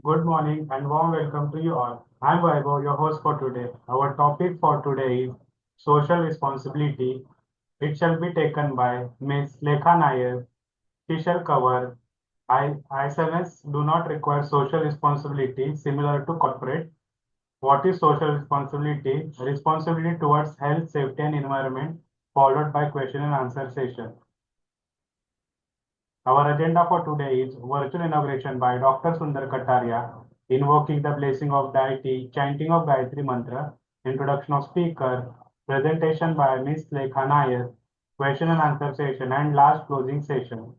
Good morning and warm welcome to you all. I'm Vaibhav, your host for today. Our topic for today is social responsibility. It shall be taken by Ms. Lekha Nair. She shall cover ISMS do not require social responsibility similar to corporate. What is social responsibility? Responsibility towards health, safety and environment, followed by question and answer session. Our agenda for today is virtual inauguration by Dr. Sundar Kataria, invoking the blessing of deity, chanting of Gayatri Mantra, introduction of speaker, presentation by Ms. Lekha Nair, question and answer session, and last closing session.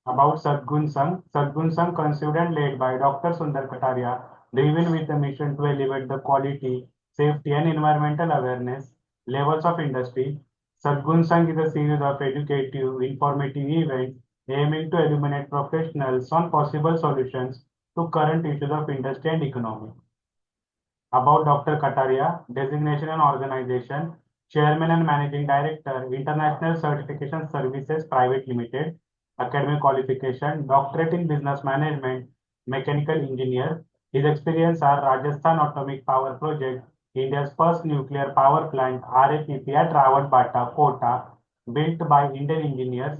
About Sadgun Sangh. Sadgun Sangh conceived and led by Dr. Sundar Kataria, driven with the mission to elevate the quality, safety, and environmental awareness levels of industry. Sadgun Sangh is a series of educative, informative events aiming to illuminate professionals on possible solutions to current issues of industry and economy. About Dr. Kataria, designation and organization, Chairman and Managing Director, International Certification Services Private Limited, academic qualification, Doctorate in Business Management, Mechanical Engineer. His experience are Rajasthan Atomic Power Project, India's first nuclear power plant, RAPP at Rawatbata, Kota, built by Indian engineers,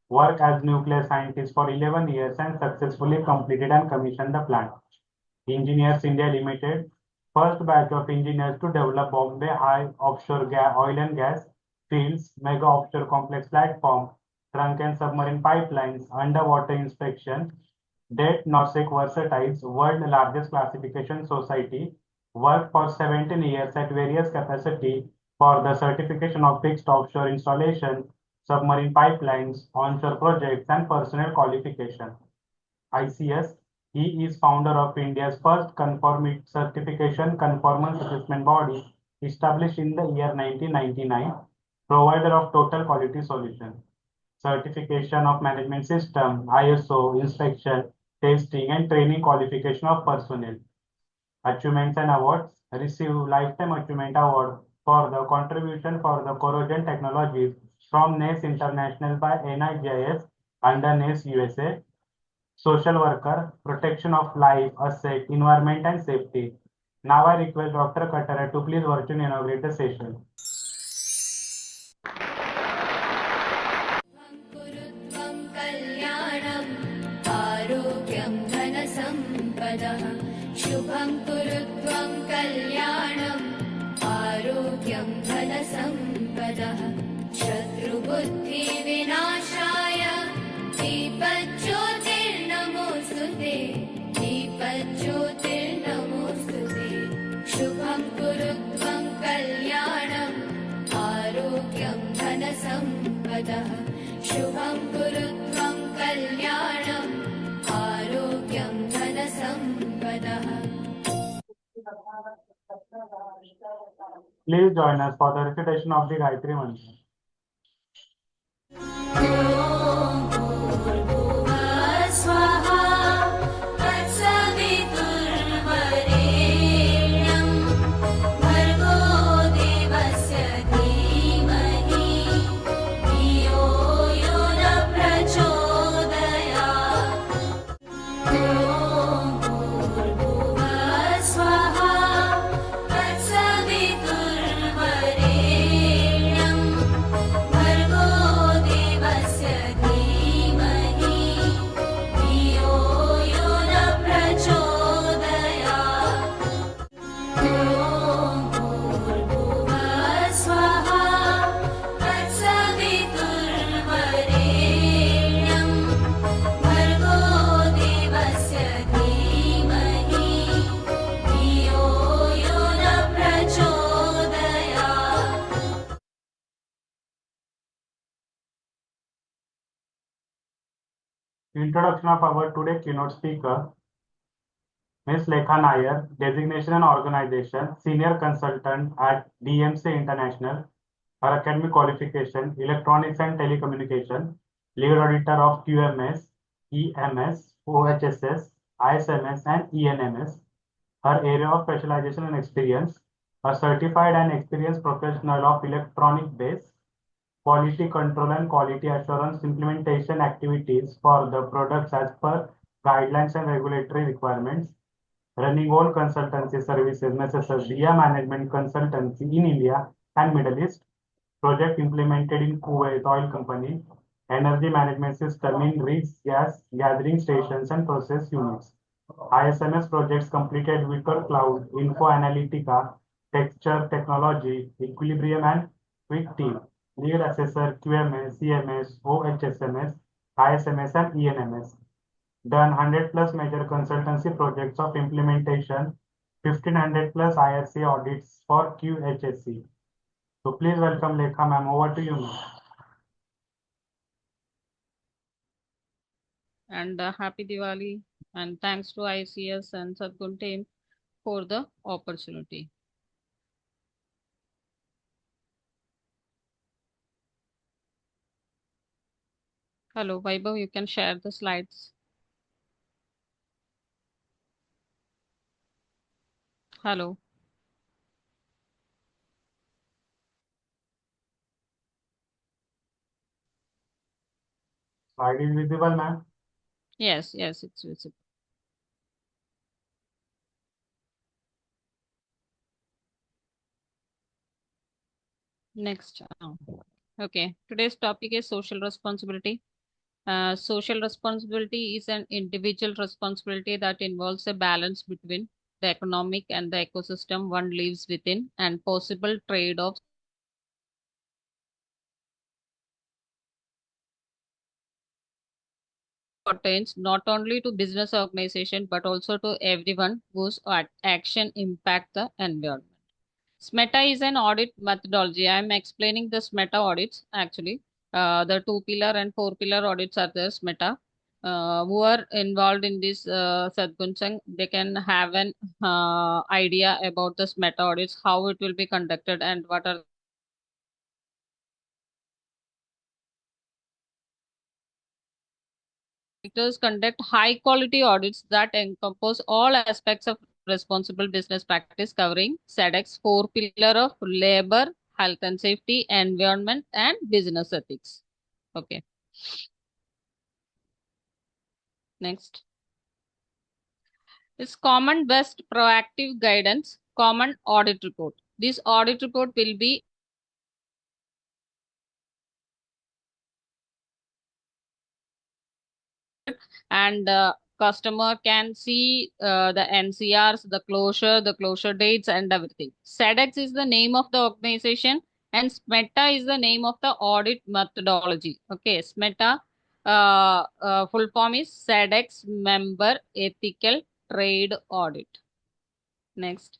worked as nuclear scientist for 11 years and successfully completed and commissioned the plant. Engineers India Limited, first batch of engineers to develop Bombay High offshore oil and gas fields, mega offshore complex platform, trunk and submarine pipelines, underwater inspection, Det Nosek Versatiles, world largest classification society, worked for 17 years at various capacity for the certification of fixed offshore installations, submarine pipelines, onshore projects, and personnel qualification. ICS. He is founder of India's first conformity certification conformance assessment body established in the year 1999, provider of total quality solution, certification of management system, ISO, inspection, testing and training qualification of personnel. Achievements and awards. Receive Lifetime Achievement Award for the contribution for the corrosion technologies from NACE International by NIGIS under NACE USA. Social worker, protection of life, asset, environment, and safety. Now I request Dr. Katara to please virtually inaugurate the session. कुरुत्वं कल्याणम् आरोग्यं धनसम्पदः शुभं कुरुत्वं कल्याणम् आरोग्यं धनसम्पदः शत्रुबुद्धिविनाशाय दीपज्योतिर्नमोऽस्तु ते दीपज्योतिर्नमोऽस्तु ते शुभं कुरुत्वं कल्याणम् आरोग्यं धनसम्पदः शुभं कुरुत्वं कल्याणम् आरोग्यं धनसम्पदः. Please join us for the recitation of the Gayatri Mantra. Introduction of our today keynote speaker, Ms. Lekha Nair, designation and organization, senior consultant at DMC International. Her academic qualification, electronics and telecommunication, lead auditor of QMS, EMS, OHSS, ISMS, and ENMS. Her area of specialization and experience, a certified and experienced professional of electronic base, quality control and quality assurance implementation activities for the products as per guidelines and regulatory requirements, running all consultancy services necessary via management consultancy in India and Middle East, project implemented in Kuwait Oil Company, energy management system in rigs, gas gathering stations and process units. ISMS projects completed Vitor Cloud, Info Analytica, Texture Technology, Equilibrium and Quick Team, Lead Assessor, QMS, CMS, OHSMS, ISMS and ENMS. Done 100 plus major consultancy projects of implementation, 1500 plus IRC audits for QHSE. So please welcome Lekha ma'am. Over to you, ma'am. And happy Diwali, and thanks to ICS and Sadgun team for the opportunity. Hello, Vaibhav, you can share the slides. Hello. Slide is visible, ma'am. Yes, it's visible. Next. Okay, today's topic is social responsibility. Social responsibility is an individual responsibility that involves a balance between the economic and the ecosystem one lives within and possible trade-offs pertains not only to business organization but also to everyone whose action impact the environment. SMETA is an audit methodology. I am explaining the SMETA audits actually. The two pillar and four pillar audits are the SMETA. Who are involved in this Sadgunsang, they can have an idea about the SMETA audits, how it will be conducted, and what are auditors conduct high quality audits that encompass all aspects of responsible business practice covering SEDEX four pillar of labor, health and safety, environment and business ethics. Okay. Next. This common best proactive guidance, common audit report. This audit report will be and customer can see the NCRs, the closure dates and everything. SEDEX is the name of the organization and SMETA is the name of the audit methodology. Okay, SMETA full form is SEDEX Member Ethical Trade Audit. Next.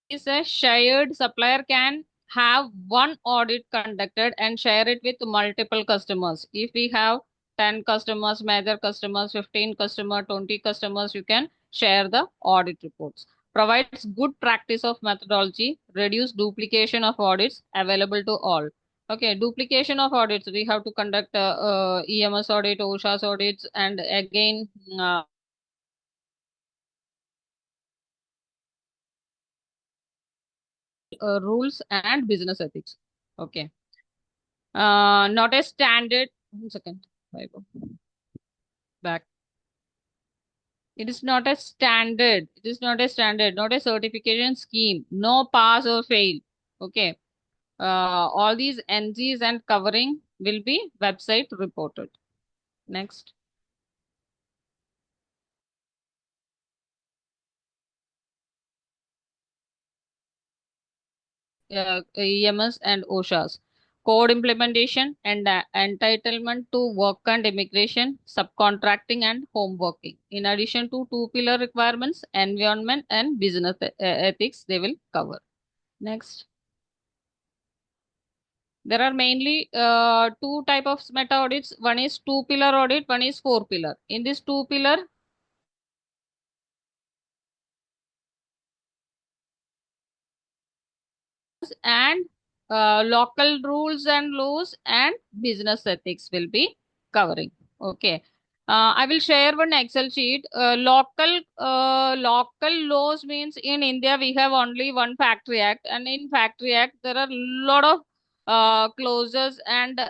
Is a shared supplier can have one audit conducted and share it with multiple customers. If we have 10 customers, major customers, 15 customers, 20 customers, you can share the audit reports. Provides good practice of methodology, reduce duplication of audits available to all. Okay, duplication of audits, we have to conduct EMS audit, OSHA's audits, and again, rules and business ethics. Okay. Not a standard. 1 second. Back. It is not a standard. It is not a standard, not a certification scheme. No pass or fail. Okay. All these NGs and covering will be website reported. Next. EMS and OSHAs. Code implementation and entitlement to work and immigration, subcontracting and home working. In addition to two pillar requirements, environment and business ethics, they will cover. Next. There are mainly two type of SMETA audits. One is two pillar audit, one is four pillar. In this two pillar, and local rules and laws and business ethics will be covering. Okay. I will share one Excel sheet. Local laws means in India we have only one Factory Act, and in Factory Act there are lot of clauses and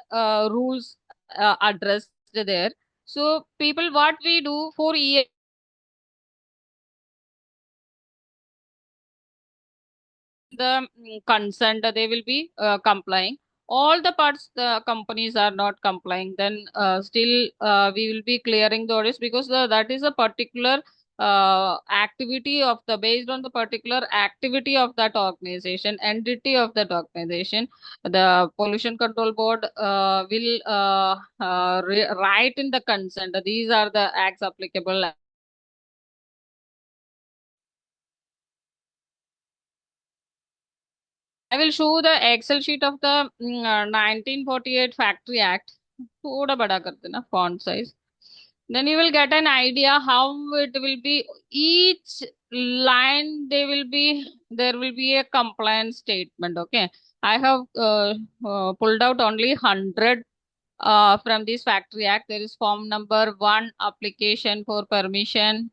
rules addressed there. So people, what we do for the consent, they will be complying. All the parts the companies are not complying, then still we will be clearing the audits, because that is a particular activity of the, based on the particular activity of that organization, entity of that organization. The pollution control board will write in the consent, these are the acts applicable. I will show the Excel sheet of the 1948 Factory Act. थोड़ा बड़ा कर देना font size. Then you will get an idea how it will be. Each line there will be a compliance statement. Okay, I have pulled out only 100 from this Factory Act. There is form number 1, application for permission,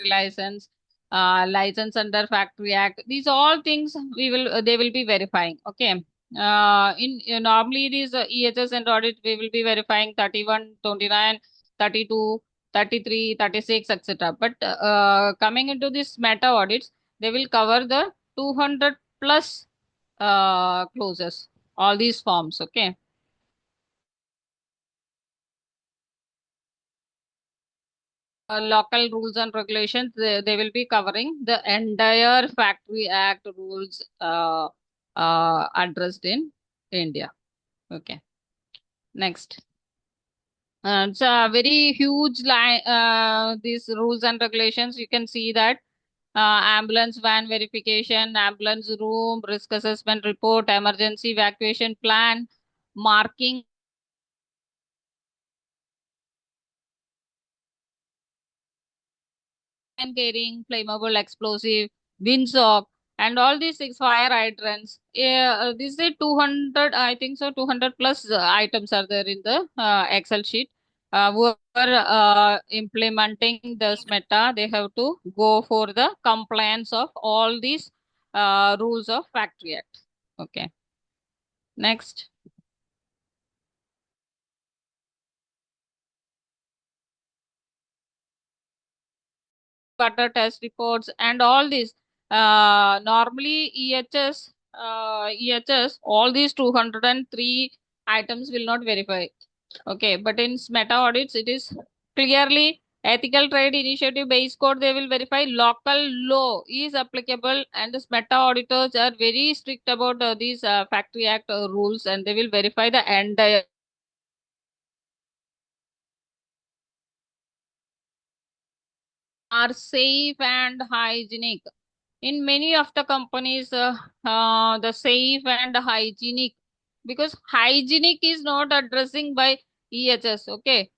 license, license under Factory Act. These all things we will they will be verifying. Okay. Normally these EHS and audit we will be verifying 31, 29, 32, 33, 36, etc. But coming into this meta audits, they will cover the 200 plus clauses, all these forms. Okay. Local rules and regulations, they will be covering the entire Factory Act rules addressed in India. Okay, next. It's a very huge line, these rules and regulations. You can see that ambulance van verification, ambulance room, risk assessment report, emergency evacuation plan, marking and carrying, flammable explosive, windsock, and all these six fire hydrants. Yeah, this is 200, I think so, 200 plus items are there in the Excel sheet. Who are implementing this meta, they have to go for the compliance of all these rules of Factory Act. Okay, next. Water test reports and all these. Normally EHS, all these 203 items will not verify. Okay, but in meta audits, it is clearly ethical trade initiative base code. They will verify local law is applicable, and the meta auditors are very strict about these Factory Act rules, and they will verify the entire are safe and hygienic. In many of the companies, the safe and hygienic, because hygienic is not addressing by EHS. Okay,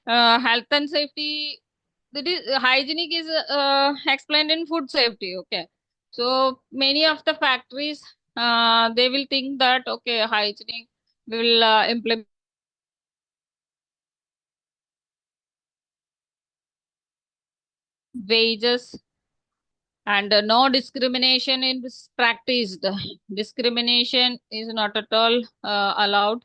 health and safety, that is hygienic is explained in food safety. Okay, so many of the factories, they will think that okay, hygienic will implement wages, and no discrimination is practiced. Discrimination is not at all allowed.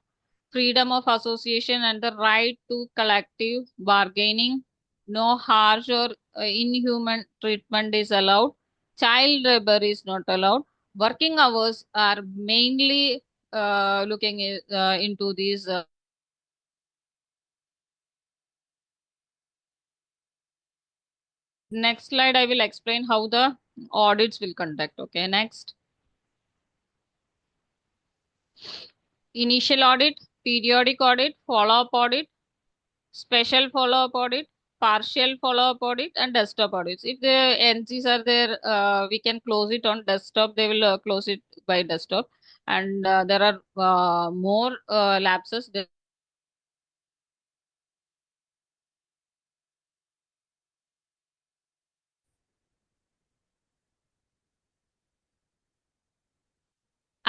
Freedom of association and the right to collective bargaining. No harsh or inhuman treatment is allowed. Child labor is not allowed. Working hours are mainly looking into these. Next slide, I will explain how the audits will conduct. Okay, next. Initial audit, periodic audit, follow-up audit, special follow-up audit, partial follow-up audit, and desktop audits. If the NCs are there, we can close it on desktop. They will close it by desktop. And there are more lapses.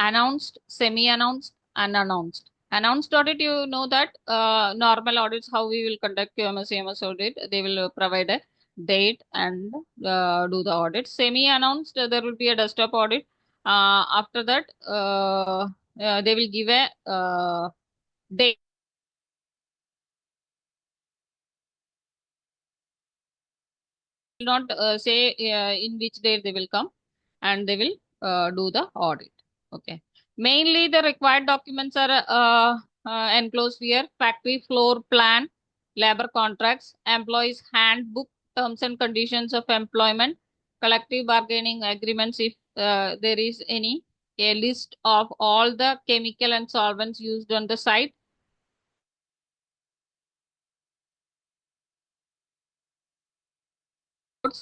Announced, semi-announced, unannounced. Announced audit, you know that normal audits, how we will conduct QMS, CMS audit, they will provide a date and do the audit. Semi-announced, there will be a desktop audit. After that, they will give a date. Will not say in which date they will come, and they will do the audit. Okay. Mainly the required documents are enclosed here: factory floor plan, labor contracts, employees handbook, terms and conditions of employment, collective bargaining agreements if there is any, a list of all the chemical and solvents used on the site,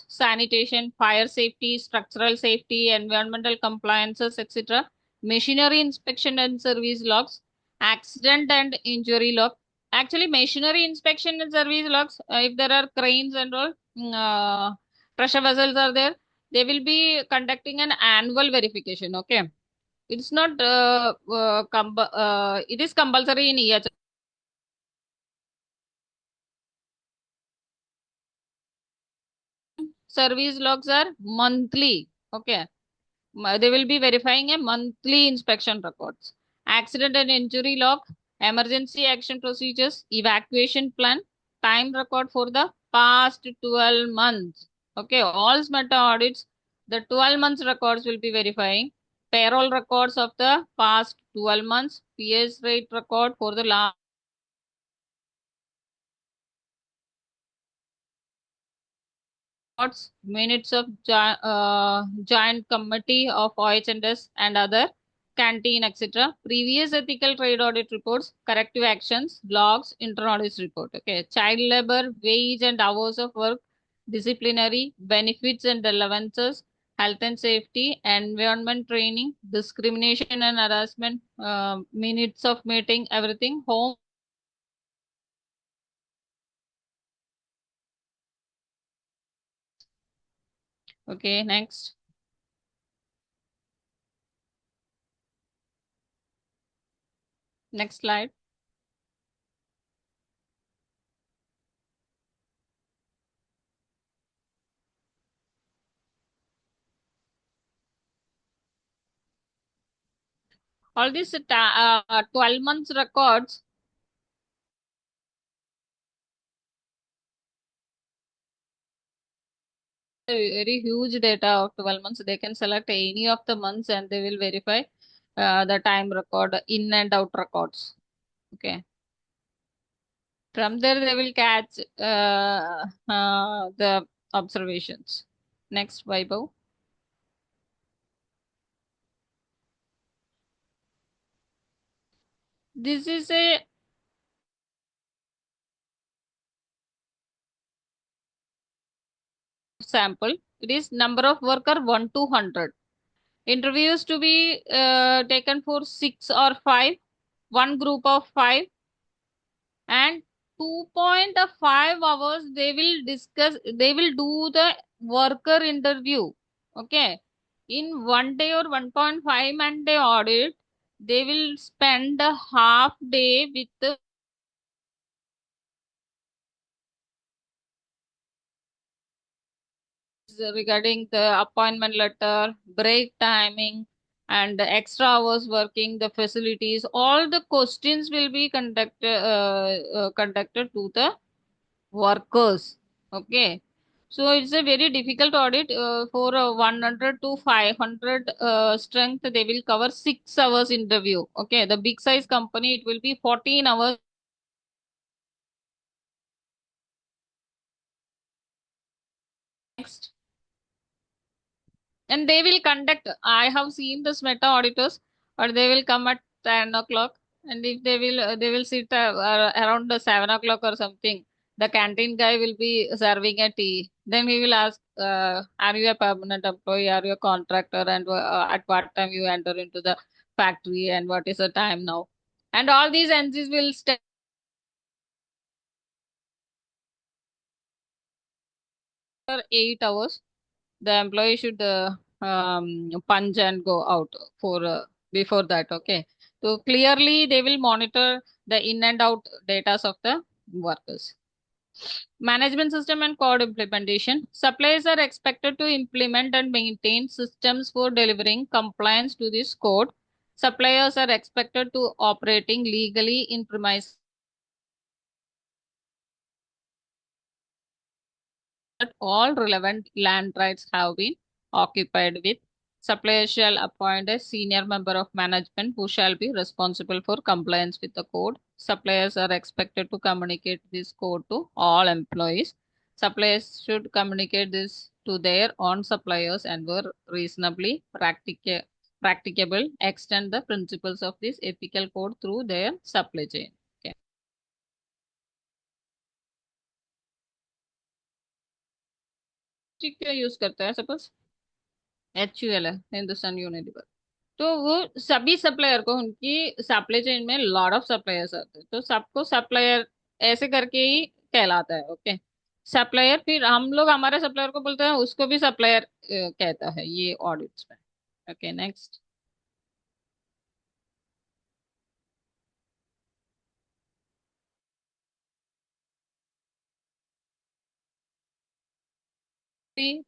sanitation, fire safety, structural safety, environmental compliances, etc. Machinery inspection and service logs, accident and injury log. Actually, machinery inspection and service logs, if there are cranes and all, pressure vessels are there, they will be conducting an annual verification. Okay. It's not, it is compulsory in EHS. Service logs are monthly. Okay. They will be verifying a monthly inspection records. Accident and injury log, emergency action procedures, evacuation plan, time record for the past 12 months. Okay, all SMETA audits, the 12 months records will be verifying. Payroll records of the past 12 months, PS rate record for the last minutes of joint committee of OHS and other canteen, etc. Previous ethical trade audit reports, corrective actions, logs, inter-audit report. Okay, child labor, wage and hours of work, disciplinary, benefits and allowances, health and safety, environment training, discrimination and harassment, minutes of meeting, everything, home. Okay, next. Next slide. All these 12 months records very huge data of 12 months. They can select any of the months and they will verify the time record, in and out records. Okay. From there, they will catch the observations. Next, Vaibhav. This is a sample. It is number of worker 1 to 100. Interviews to be taken for 6 or 5, one group of 5, and 2.5 hours they will discuss, they will do the worker interview. Okay. In 1 day or 1.5 man day audit, they will spend a half day with the regarding the appointment letter, break timing, and the extra hours working, the facilities. All the questions will be conducted to the workers. Okay. So it's a very difficult audit. For 100 to 500 strength, they will cover 6 hours interview. Okay. The big size company, it will be 14 hours. Next. And they will conduct, I have seen the SMETA auditors, but they will come at 10 o'clock. And if they will sit around the 7 o'clock or something. The canteen guy will be serving a tea. Then he will ask, are you a permanent employee? Are you a contractor? And at what time you enter into the factory? And what is the time now? And all these NCs will stay 8 hours. The employee should punch and go out for before that. Okay. So clearly they will monitor the in and out data of the workers. Management system and code implementation. Suppliers are expected to implement and maintain systems for delivering compliance to this code. Suppliers are expected to operating legally in premise that all relevant land rights have been occupied with. Suppliers shall appoint a senior member of management who shall be responsible for compliance with the code. Suppliers are expected to communicate this code to all employees. Suppliers should communicate this to their own suppliers and were reasonably practicable, extend the principles of this ethical code through their supply chain. Okay. क्यों use करता है suppose HUL है Hindustan Unilever, तो वो सभी supplier को उनकी supply chain में लॉट ऑफ सप्लायर्स आते हैं, तो सबको सप्लायर ऐसे करके ही कहलाता है। ओके, सप्लायर, फिर हम लोग हमारे सप्लायर को बोलते हैं, उसको भी सप्लायर कहता है ये ऑडिट्स में। Okay next.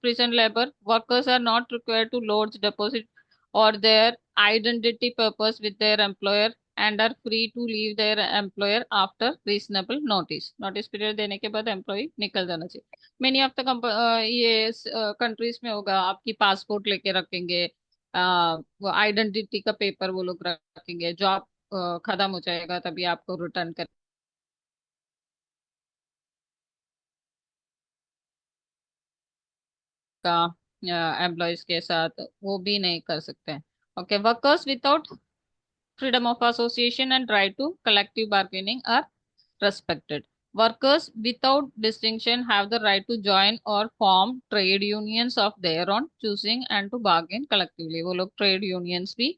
Prison labor workers are not required to lodge deposit or their identity purpose with their employer and are free to leave their employer after reasonable notice. Notice period देने के बाद employee निकल जाना चाहिए। Many of the ये countries में होगा, आपकी पासपोर्ट लेके रखेंगे, वो आइडेंटिटी का पेपर वो लोग रखेंगे, जॉब खत्म हो जाएगा तभी आपको रिटर्न कर का एम्प्लॉयज के साथ वो भी नहीं कर सकते हैं। Okay, workers without freedom of association and right to collective bargaining are respected. Workers without distinction have the right to join or form trade unions of their own choosing and to bargain collectively. वो लोग trade unions भी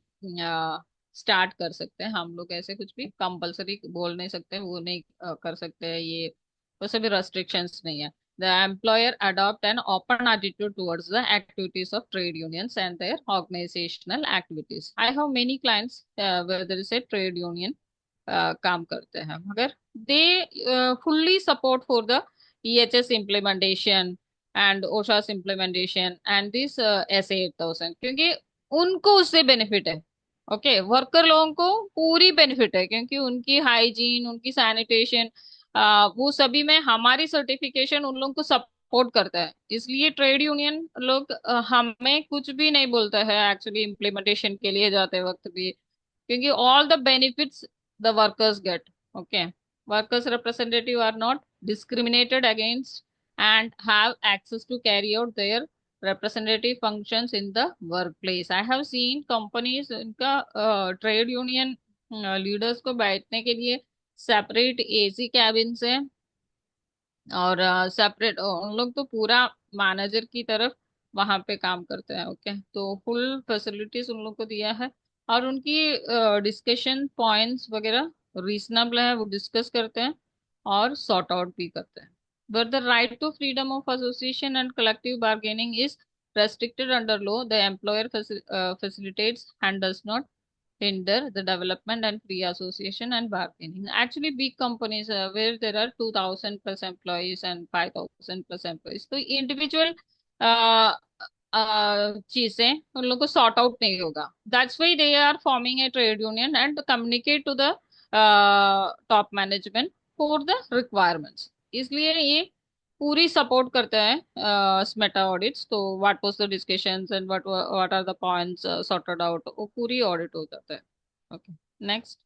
start कर सकते हैं। हम लोग ऐसे कुछ भी कंपलसरी बोल नहीं सकते, वो नहीं कर सकते हैं, ये वैसे भी रेस्ट्रिक्शंस नहीं है। The employer adopt an open attitude towards the activities of trade unions and their organizational activities. I have many clients where there is a trade union काम करते हैं, मगर they fully support for the EHS implementation and OSHA's implementation and this SA 8000, क्योंकि उनको उससे benefit है। Okay, worker लोगों को पूरी बेनिफिट है क्योंकि उनकी हाइजीन, उनकी सैनिटेशन, वो सभी में हमारी सर्टिफिकेशन उन लोगों को सपोर्ट करता है। इसलिए ट्रेड यूनियन लोग हमें कुछ भी नहीं बोलता है एक्चुअली इम्प्लीमेंटेशन के लिए जाते वक्त भी, क्योंकि all the benefits the workers get. Okay, workers representative are not discriminated against and have access to carry out their representative functions in the workplace. I have seen companies इनका trade union leaders को बैठने के लिए separate AC cabin है, और separate उन लोग तो पूरा मैनेजर की तरफ वहां पे काम करते हैं। ओके, तो फुल फैसिलिटीज उन लोग को दिया है, और उनकी डिस्कशन पॉइंट्स वगैरह रीजनेबल है, वो डिस्कस करते हैं और सॉर्ट आउट भी करते हैं। But the right to freedom of association and collective bargaining is restricted under law. The employer facilitates and does not hinder the development and free association and bargaining. Actually, big companies where there are 2000 plus employees and 5000 plus employees, तो individual चीजें उन लोगों को sort out नहीं होगा। That's why they are forming a trade union and communicate to the top management for the requirements. इसलिए ये पूरी सपोर्ट करता है स्मेटा ऑडिट्स। तो what was the discussions and what are the points sorted out, वो पूरी audit हो जाता है। Okay next.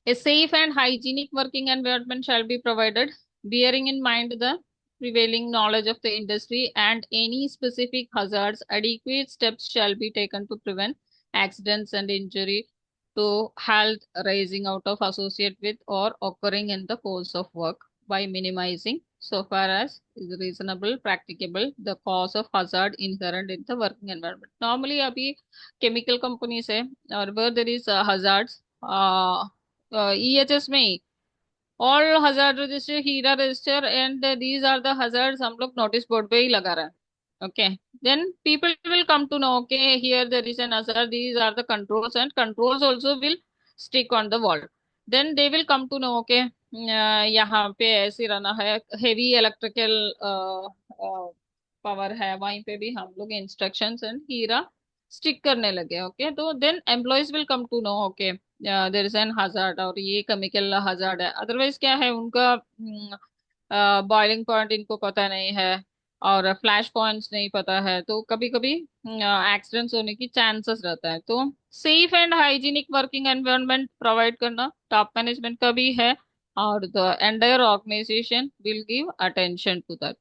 A safe and hygienic working environment shall be provided, bearing in mind the prevailing knowledge of the industry and any specific hazards. Adequate steps shall be taken to prevent accidents and injury to health arising out of associate with or occurring in the course of work by minimizing, so far as is reasonable, practicable, the cause of hazard inherent in the working environment. Normally, अभी chemical companies है और where there is hazards, EHS में ही all hazard register, HIRA register and these are the hazards हम लोग notice board पे ही लगा रहे हैं। Okay, then people will come to know, okay, here there is an hazard, these are the controls, and controls also will stick on the wall. Then they will come to know, okay, यहाँ पे ऐसे रहना है, heavy electrical power है, वहीं पे भी हम लोग instructions and हीरा stick करने लगे, okay, तो then employees will come to know, okay, there is an hazard और ये chemical hazard है, otherwise क्या है उनका बॉइलिंग पॉइंट इनको पता नहीं है और फ्लैश पॉइंट्स नहीं पता है, तो कभी कभी एक्सीडेंट्स होने की चांसेस रहता है। तो safe and hygienic working environment provide करना टॉप मैनेजमेंट का भी है, और the entire organisation will give attention to that.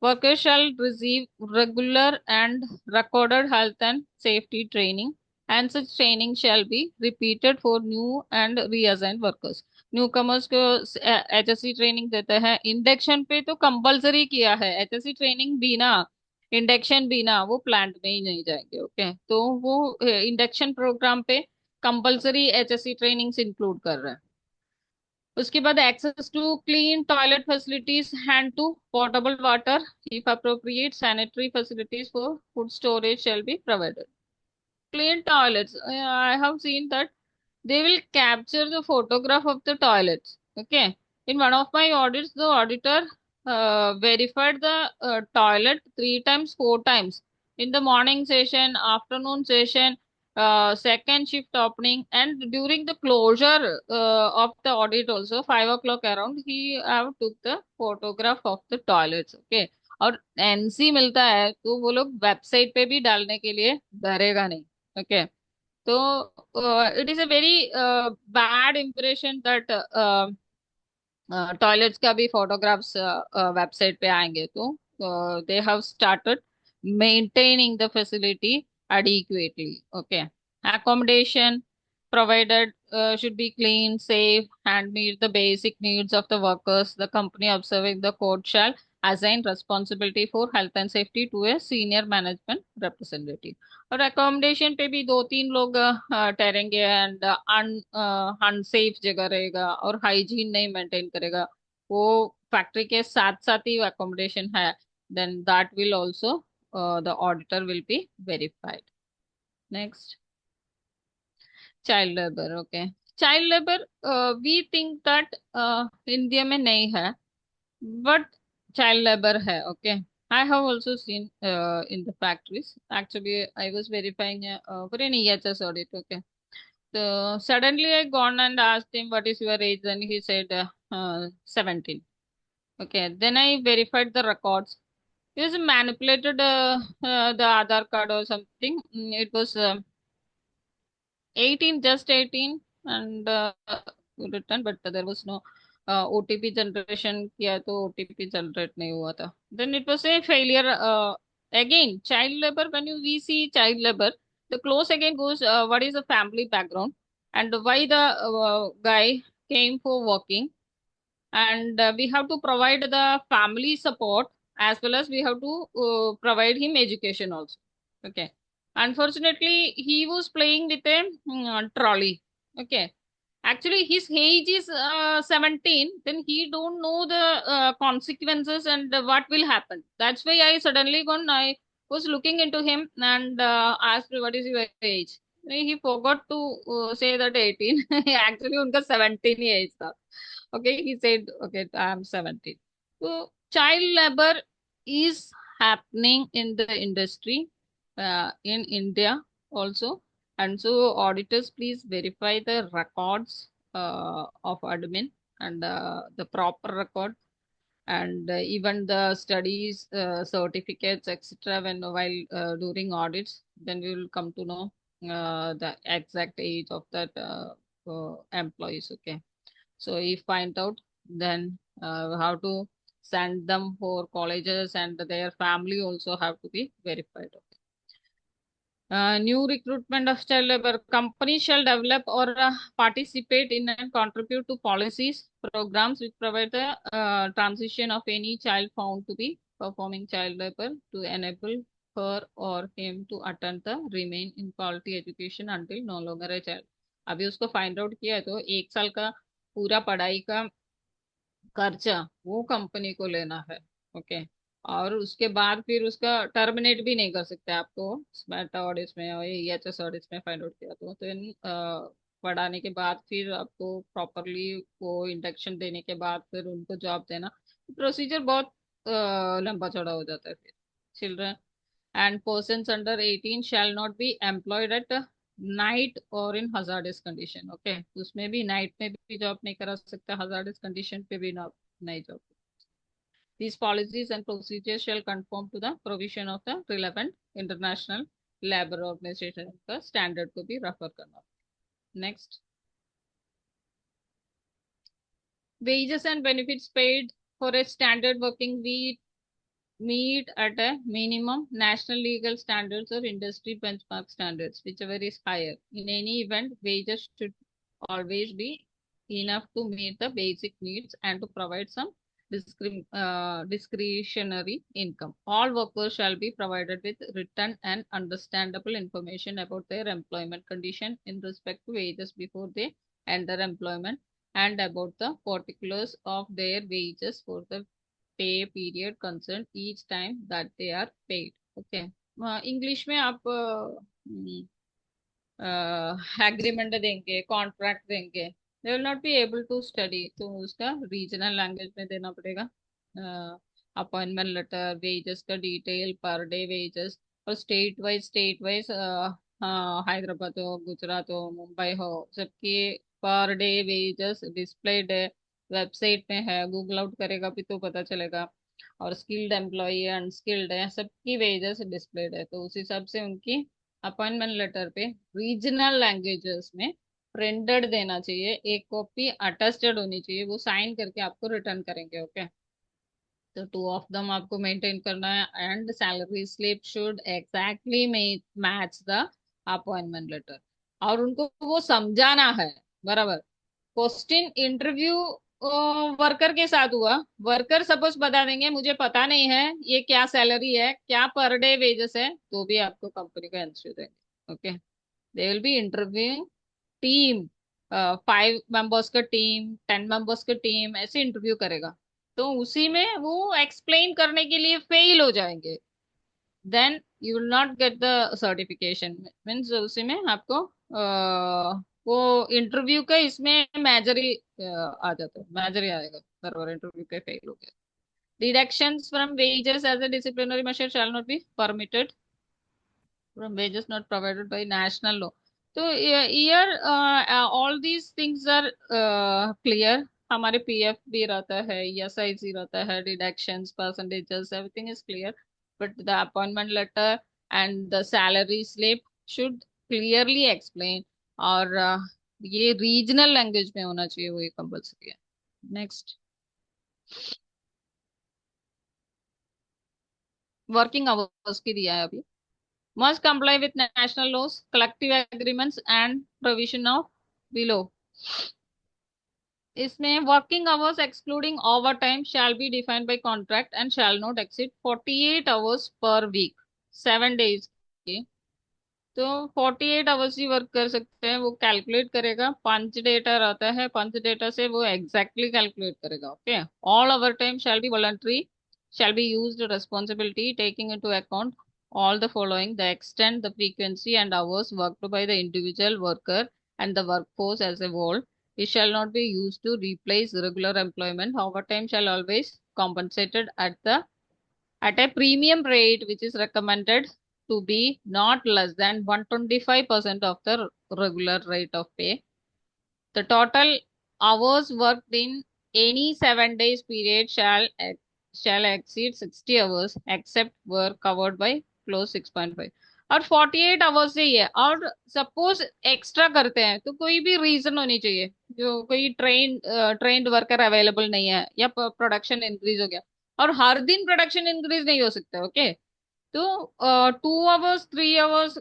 Workers shall receive regular and recorded health and safety training, and such training shall be repeated for new and reassigned workers. Newcomers को HSC training देते हैं, induction पे तो compulsory किया है, HSC training बिना induction बिना वो प्लांट में ही नहीं जाएंगे, ओके, तो वो इंडक्शन प्रोग्राम पे कंपलसरी HSC ट्रेनिंग्स इंक्लूड कर रहे हैं। उसके बाद access to clean toilet facilities, hand to portable water, if appropriate sanitary facilities for food storage shall be provided. Clean toilets, I have seen that they will capture the photograph of the toilets, okay. In one of my audits, the auditor verified the toilet 3 times 4 times in the morning session, afternoon session, second shift opening, and during the closure of the audit also 5 o'clock around, he have took the photograph of the toilets, okay. और NC मिलता है तो वो लोग website पे भी डालने के लिए डरेगा नहीं, ओके। तो it is a very bad impression that toilets का भी फोटोग्राफ्स वेबसाइट पे आएंगे, तो they have started maintaining the facility adequately, okay। Accommodation provided should be clean, safe, and meet the basic needs of the workers. The company observing the code shall assign responsibility for health and safety to a senior management representative। और accommodation पे भी 2-3 लोग ठहरेंगे, and unsafe जगह रहेगा और hygiene नहीं maintain करेगा, वो फैक्ट्री के साथ साथ ही अकोमोडेशन है, then that will also the auditor will be verified. Next, child labour, okay. Child labour we think that India में नहीं है, but child labor hai, okay। I have also seen in the factories, actually I was verifying for an EHS audit, okay। So suddenly I gone and asked him what is your age, and he said 17, okay। Then I verified the records, he was manipulated the Aadhaar card or something. It was 18, just 18, and written, but there was no OTP generation किया तो OTP generate नहीं हुआ था, then it was a failure। Again child labor, when we see child labor, the close again goes what is the family background and why the guy came for working, and we have to provide the family support as well as we have to provide him education also, okay। Unfortunately he was playing with a trolley, okay। Actually his age is 17, then he don't know the consequences and what will happen, that's why I suddenly gone, I was looking into him and asked what is your age, he forgot to say that 18 actually उनका 17 ही age था, okay। He said okay I'm 17। so child labor is happening in the industry in India also, and so auditors please verify the records of admin and the proper record, and even the studies certificates etc when while during audits, then we will come to know the exact age of that employees, okay। so if find out, then how to send them for colleges, and their family also have to be verified, okay। New recruitment of child labor, companies shall develop or participate in and contribute to policies, programs which provide the transition of any child found to be performing child labor to enable her or him to attend the remain in quality education until no longer a child। अभी उसको find out किया है तो 1 साल का पूरा पढ़ाई का खर्चा वो कंपनी को लेना है, ओके। और उसके बाद फिर उसका टर्मिनेट भी नहीं कर सकते आपको स्मार्ट और इसमें और EHS और इसमें फाइंड आउट किया तो इन पढ़ाने के बाद फिर आपको प्रॉपरली वो इंडक्शन देने के बाद फिर उनको जॉब देना प्रोसीजर बहुत लंबा चौड़ा हो जाता है फिर children and persons under 18 shall not be employed at night or in hazardous condition. Okay, उसमें भी नाइट में भी जॉब नहीं करा सकता, hazardous condition पे भी ना नहीं job. These policies and procedures shall conform to the provision of the relevant international labor organization का standard को भी refer करना. Next, wages and benefits paid for a standard working week meet at a minimum national legal standards or industry benchmark standards, whichever is higher. In any event, wages should always be enough to meet the basic needs and to provide some discretionary income. All workers shall be provided with written and understandable information about their employment condition in respect to wages before they enter employment and about the particulars of their wages for the pay period concerned each time that they are paid. Okay. English में आप agreement देंगे, contract देंगे, they will not be able to study, तो उसका regional language में देना पड़ेगा. Appointment letter, wages का डिटेल, पर डे वेजेस, और स्टेट वाइज हैदराबाद हो, गुजरात हो, मुंबई हो, सबकी पर डे वेजेस डिस्प्लेड है, वेबसाइट में है, गूगल आउट करेगा भी तो पता चलेगा. और स्किल्ड एम्प्लॉय अनस्किल्ड है, सबकी वेजेस डिस्प्लेड है, तो उस हिसाब से उनकी अपॉइंटमेंट लेटर पे रीजनल लैंग्वेजेस में प्रिंटेड देना चाहिए, एक कॉपी अटेस्टेड होनी चाहिए, वो साइन करके आपको रिटर्न करेंगे. ओके, तो 2 ऑफ दम आपको मेंटेन करना है and salary slip should exactly match the appointment letter, और उनको वो समझाना है बराबर. क्वेश्चन इंटरव्यू वर्कर के साथ हुआ, वर्कर सपोज बता देंगे मुझे पता नहीं है ये क्या सैलरी है, क्या पर डे वेजेस है, तो भी आपको कंपनी को आंसर देंगे. Okay, they will be interviewing team, 5 members का टीम, 10 मेंबर्स का टीम, ऐसे इंटरव्यू करेगा, तो उसी में वो एक्सप्लेन करने के लिए फेल हो जाएंगे, then you will not get the certification. Means उसी में आपको वो इंटरव्यू का इसमें मेजर ही आ जाता है, मेजर ही आएगा बराबर, इंटरव्यू पे फेल हो गया. Deductions from wages as a disciplinary measure shall not be permitted from wages not provided by national law. तो here all these things are clear. हमारे PF भी रहता है, ESIC रहता है, deductions, percentages, everything is clear. But the appointment letter and the salary slip should clearly explain. और ये regional language में होना चाहिए, वो ये कंपल्सरी है. नेक्स्ट, वर्किंग आवर्स की दिया है अभी. Must comply with national laws, collective agreements and provision of below. इसमें working hours excluding overtime shall be defined by contract and shall not exceed 48 hours per week, 7 days के. तो 48 hours ही work कर सकते हैं, वो कैलकुलेट करेगा, पंच data रहता है, पंच डेटा से वो एग्जैक्टली कैलकुलेट करेगा. Okay, all over time shall be voluntary, shall be used responsibility taking into account all the following: the extent, the frequency and hours worked by the individual worker and the workforce as a whole. It shall not be used to replace regular employment. Overtime shall always compensated at a premium rate which is recommended to be not less than 125% of the regular rate of pay. The total hours worked in any 7 days period shall exceed 60 hours except were covered by clause 6.5. और 48 hours ही है, और suppose extra करते हैं तो कोई भी reason होनी चाहिए, जो कोई ट्रेंड वर्कर अवेलेबल नहीं है या प्रोडक्शन इंक्रीज हो गया, और हर दिन प्रोडक्शन इंक्रीज नहीं हो सकता. ओके, तो 2 आवर्स 3 आवर्स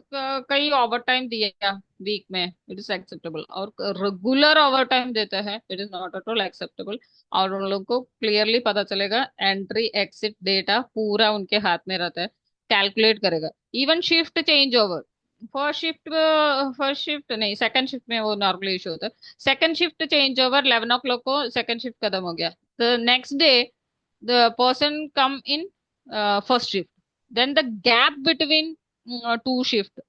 कई ओवर टाइम दिया वीक में, इट इज एक्सेप्टेबल, और रेगुलर ओवर टाइम देता है, it is not at all acceptable. और उन लोगों को क्लियरली पता चलेगा, एंट्री एक्सिट डेटा पूरा उनके हाथ में रहता है, कैलकुलेट करेगा. Even shift change over, first shift नहीं, सेकंड शिफ्ट में वो नॉर्मली इशू होता है. Second shift change over 11 o'clock को सेकंड शिफ्ट खत्म हो गया, the next day the person come in first shift, then the gap between two shift,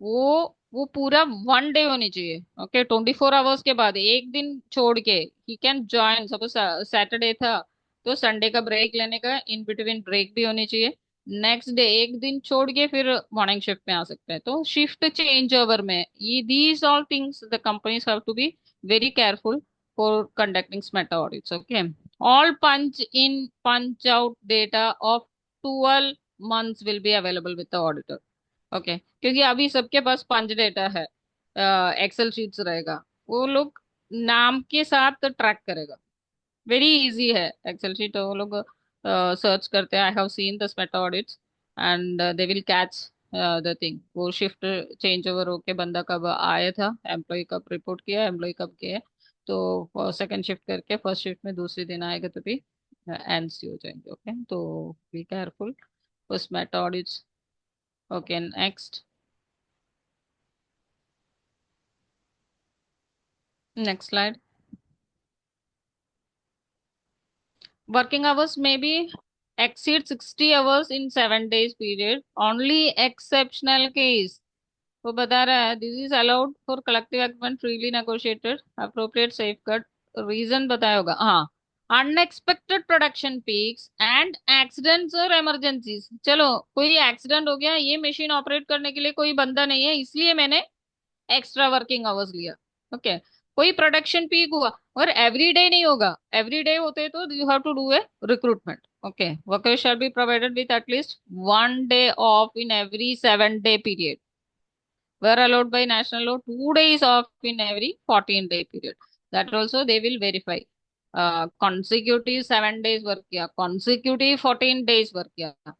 वो पूरा 1 डे होनी चाहिए। ओके, 24 आवर्स के बाद एक दिन छोड़ के he can join. Suppose Saturday था तो संडे का ब्रेक लेने का इन बिटवीन ब्रेक भी होनी चाहिए। नेक्स्ट डे एक दिन छोड़ के फिर मॉर्निंग शिफ्ट में आ सकते हैं। तो शिफ्ट चेंज ओवर में ये these all things the companies have to be very careful for conducting SMETA audits. Okay, all punch in punch out data of 12 months will be available with the auditor. Okay, क्योंकि अभी सबके पास punch data है, Excel sheets रहेगा, वो लोग नाम के साथ ट्रैक करेगा। वेरी इजी है एक्सेल शीट, वो लोग सर्च करते हैं। I have seen the SMETA audits and they will catch the thing. वो शिफ्ट चेंज ओवर होके बंदा कब आया था, एम्प्लॉय कब रिपोर्ट किया, एम्प्लॉय कब गया, तो सेकंड शिफ्ट करके फर्स्ट शिफ्ट में दूसरे दिन आएगा तो भी एनसी हो जाएंगे। ओके, तो be careful for SMETA audits. Okay, next, next slide. Working hours may be exceed 60 hours in 7 days period. Only exceptional case. वो बता रहा है this is allowed for collective agreement freely negotiated appropriate safeguard. Reason बताया होगा, हाँ। Unexpected production peaks and accidents और emergencies. चलो, कोई एक्सीडेंट हो गया, ये मशीन ऑपरेट करने के लिए कोई बंदा नहीं है, इसलिए मैंने एक्स्ट्रा वर्किंग आवर्स लिया। ओके, कोई प्रोडक्शन पीक हुआ, और एवरी डे नहीं होगा। एवरी डे होते तो you have to do a recruitment. Okay, worker shall be provided with at least 1 day off in every 7 day period, were allowed by national law 2 days off in every 14 day period. That also they will verify. Consecutive 7 days work किया, consecutive 14 days work किया,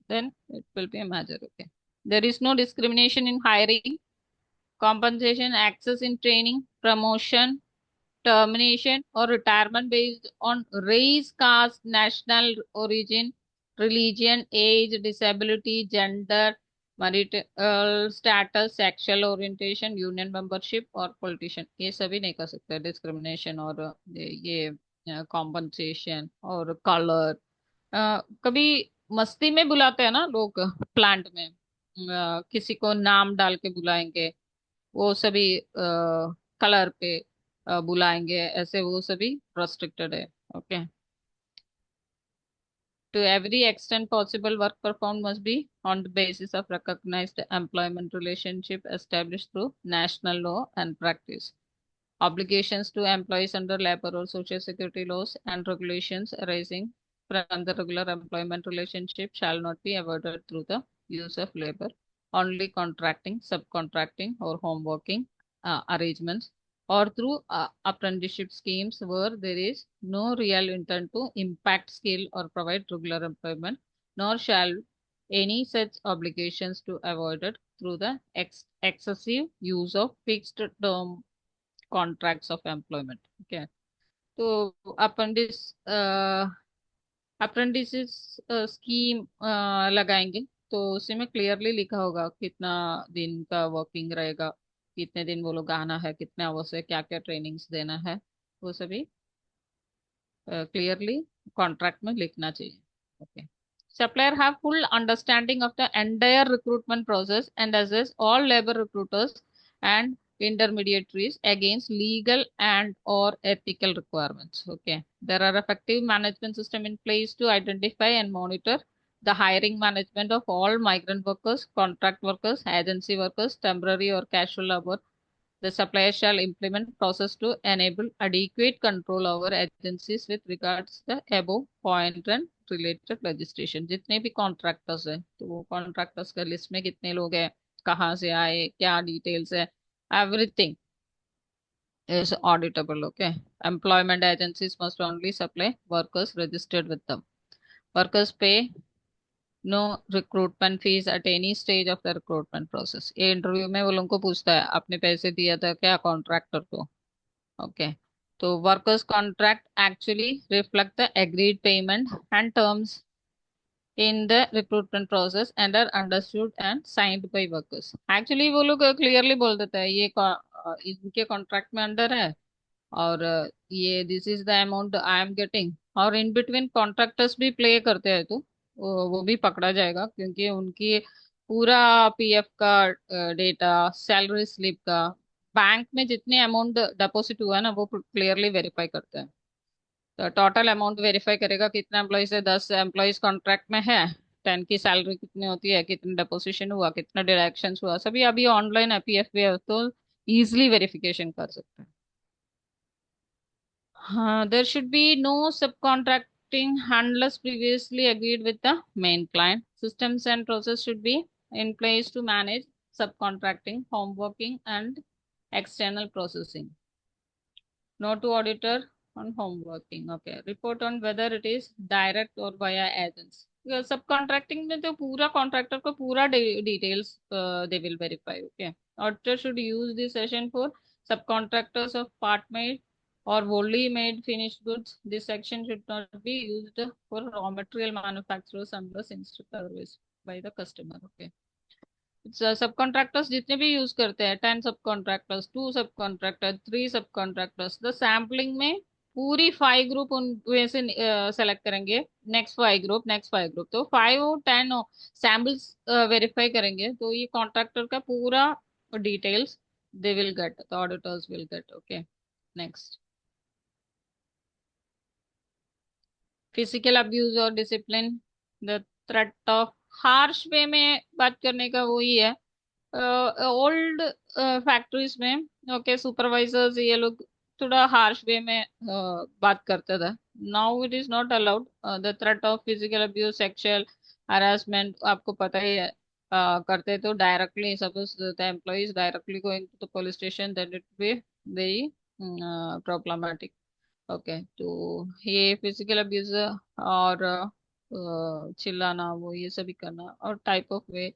then it will be a major। Okay, there is no discrimination in hiring, compensation, access in training, promotion, termination, or retirement based on race, caste, national origin, religion, age, disability, gender, marital status, sexual orientation, union membership और politician। ये सभी नहीं कर सकते discrimination, और ये compensation और colour. कभी मस्ती में बुलाते हैं ना लोग प्लांट में, किसी को नाम डाल के बुलाएंगे, वो सभी कलर पे बुलाएंगे, ऐसे वो सभी restricted है। Okay, to every extent possible work performed must be on the basis of recognized employment relationship established through national law and practice. Obligations to employees under labor or social security laws and regulations arising from the regular employment relationship shall not be avoided through the use of labor, only contracting, subcontracting, or home working arrangements, or through apprenticeship schemes where there is no real intent to impact skill or provide regular employment, nor shall any such obligations to avoided through the excessive use of fixed term contracts of employment। okay, तो apprentice scheme लगाएंगे, तो उसी में clearly लिखा होगा कितना दिन का वर्किंग रहेगा, कितने दिन वो लोग आना है, कितने आवर्स है, क्या क्या ट्रेनिंग्स देना है, वो सभी क्लियरली कॉन्ट्रैक्ट में लिखना चाहिए। Okay, supplier have full understanding of the entire recruitment process and assess all labor recruiters and intermediaries against legal and or ethical requirements। okay, there are effective management system in place to identify and monitor the hiring management of all migrant workers, contract workers, agency workers, temporary or casual labor। the supplier shall implement process to enable adequate control over agencies with regards the above point and related legislation। जितने भी contractors हैं, तो वो contractors का list में कितने लोग हैं, कहाँ से आए, क्या डिटेल्स है, everything is auditable। okay, employment agencies must only supply workers registered with them। workers pay no recruitment fees at any stage of the recruitment process। ये इंटरव्यू में वो लोगों को पूछता है आपने पैसे दिया था क्या कॉन्ट्रैक्टर को। ओके, तो workers contract actually reflect the agreed payment and terms in the recruitment process and are understood and signed by workers. Actually वो लोग क्लियरली बोल देता है ये इनके कॉन्ट्रैक्ट में अंडर है, और ये this is the amount I am getting, और इन बिटवीन कॉन्ट्रैक्टर्स भी प्ले करते हैं। तो वो भी पकड़ा जाएगा, क्योंकि उनकी पूरा पीएफ का डेटा, सैलरी स्लिप का, बैंक में जितने अमाउंट डिपॉजिट हुआ है ना, वो क्लियरली वेरीफाई करते हैं। तो टोटल अमाउंट वेरीफाई करेगा, कितना एम्प्लॉइज है, 10 एम्प्लॉइज कॉन्ट्रैक्ट में है, 10 की सैलरी कितनी होती है, कितना डिपोजिशन हुआ, कितना डिडक्शन हुआ, सभी अभी ऑनलाइन एपीएफ भी है, तो इजिली वेरिफिकेशन कर सकते हैं। There should be no subcontracting unless previously agreed with the main client. Systems and process should be in place to manage subcontracting, home working, and external processing. No to auditor on home working. Okay. Report on whether it is direct or via agents. Subcontracting में तो पूरा contractor को पूरा details they will verify. Okay. Auditor should use this session for subcontractors of part made or wholly made finished goods. This section should not be used for raw material manufacturers unless instructed otherwise by the customer. Okay. सब contractors जितने भी use करते हैं, 10 सब contractors, 2 सब contractor, 3 सब contractors, the sampling में पूरी 5 ग्रुप उन वे से सेलेक्ट करेंगे, नेक्स्ट 5 ग्रुप, तो 5 और 10 सैम्पल्स वेरीफाई करेंगे, तो ये कॉन्ट्रैक्टर का पूरा details they will get, the auditors will get. Okay. Next, physical abuse और discipline, the threat of harsh way में बात करने का वो ही है. ओल्ड फैक्ट्रीज में ओके सुपरवाइजर्स ये लोग थोड़ा हार्श वे में बात करते थे. Now it is not allowed. The threat of physical abuse, sexual harassment, आपको पता ही है, करते तो directly, suppose the employees directly going to the police station, then it be very problematic. Okay. तो ये फिजिकल अब्यूज और चिल्लाना, वो ये सभी करना, और type of way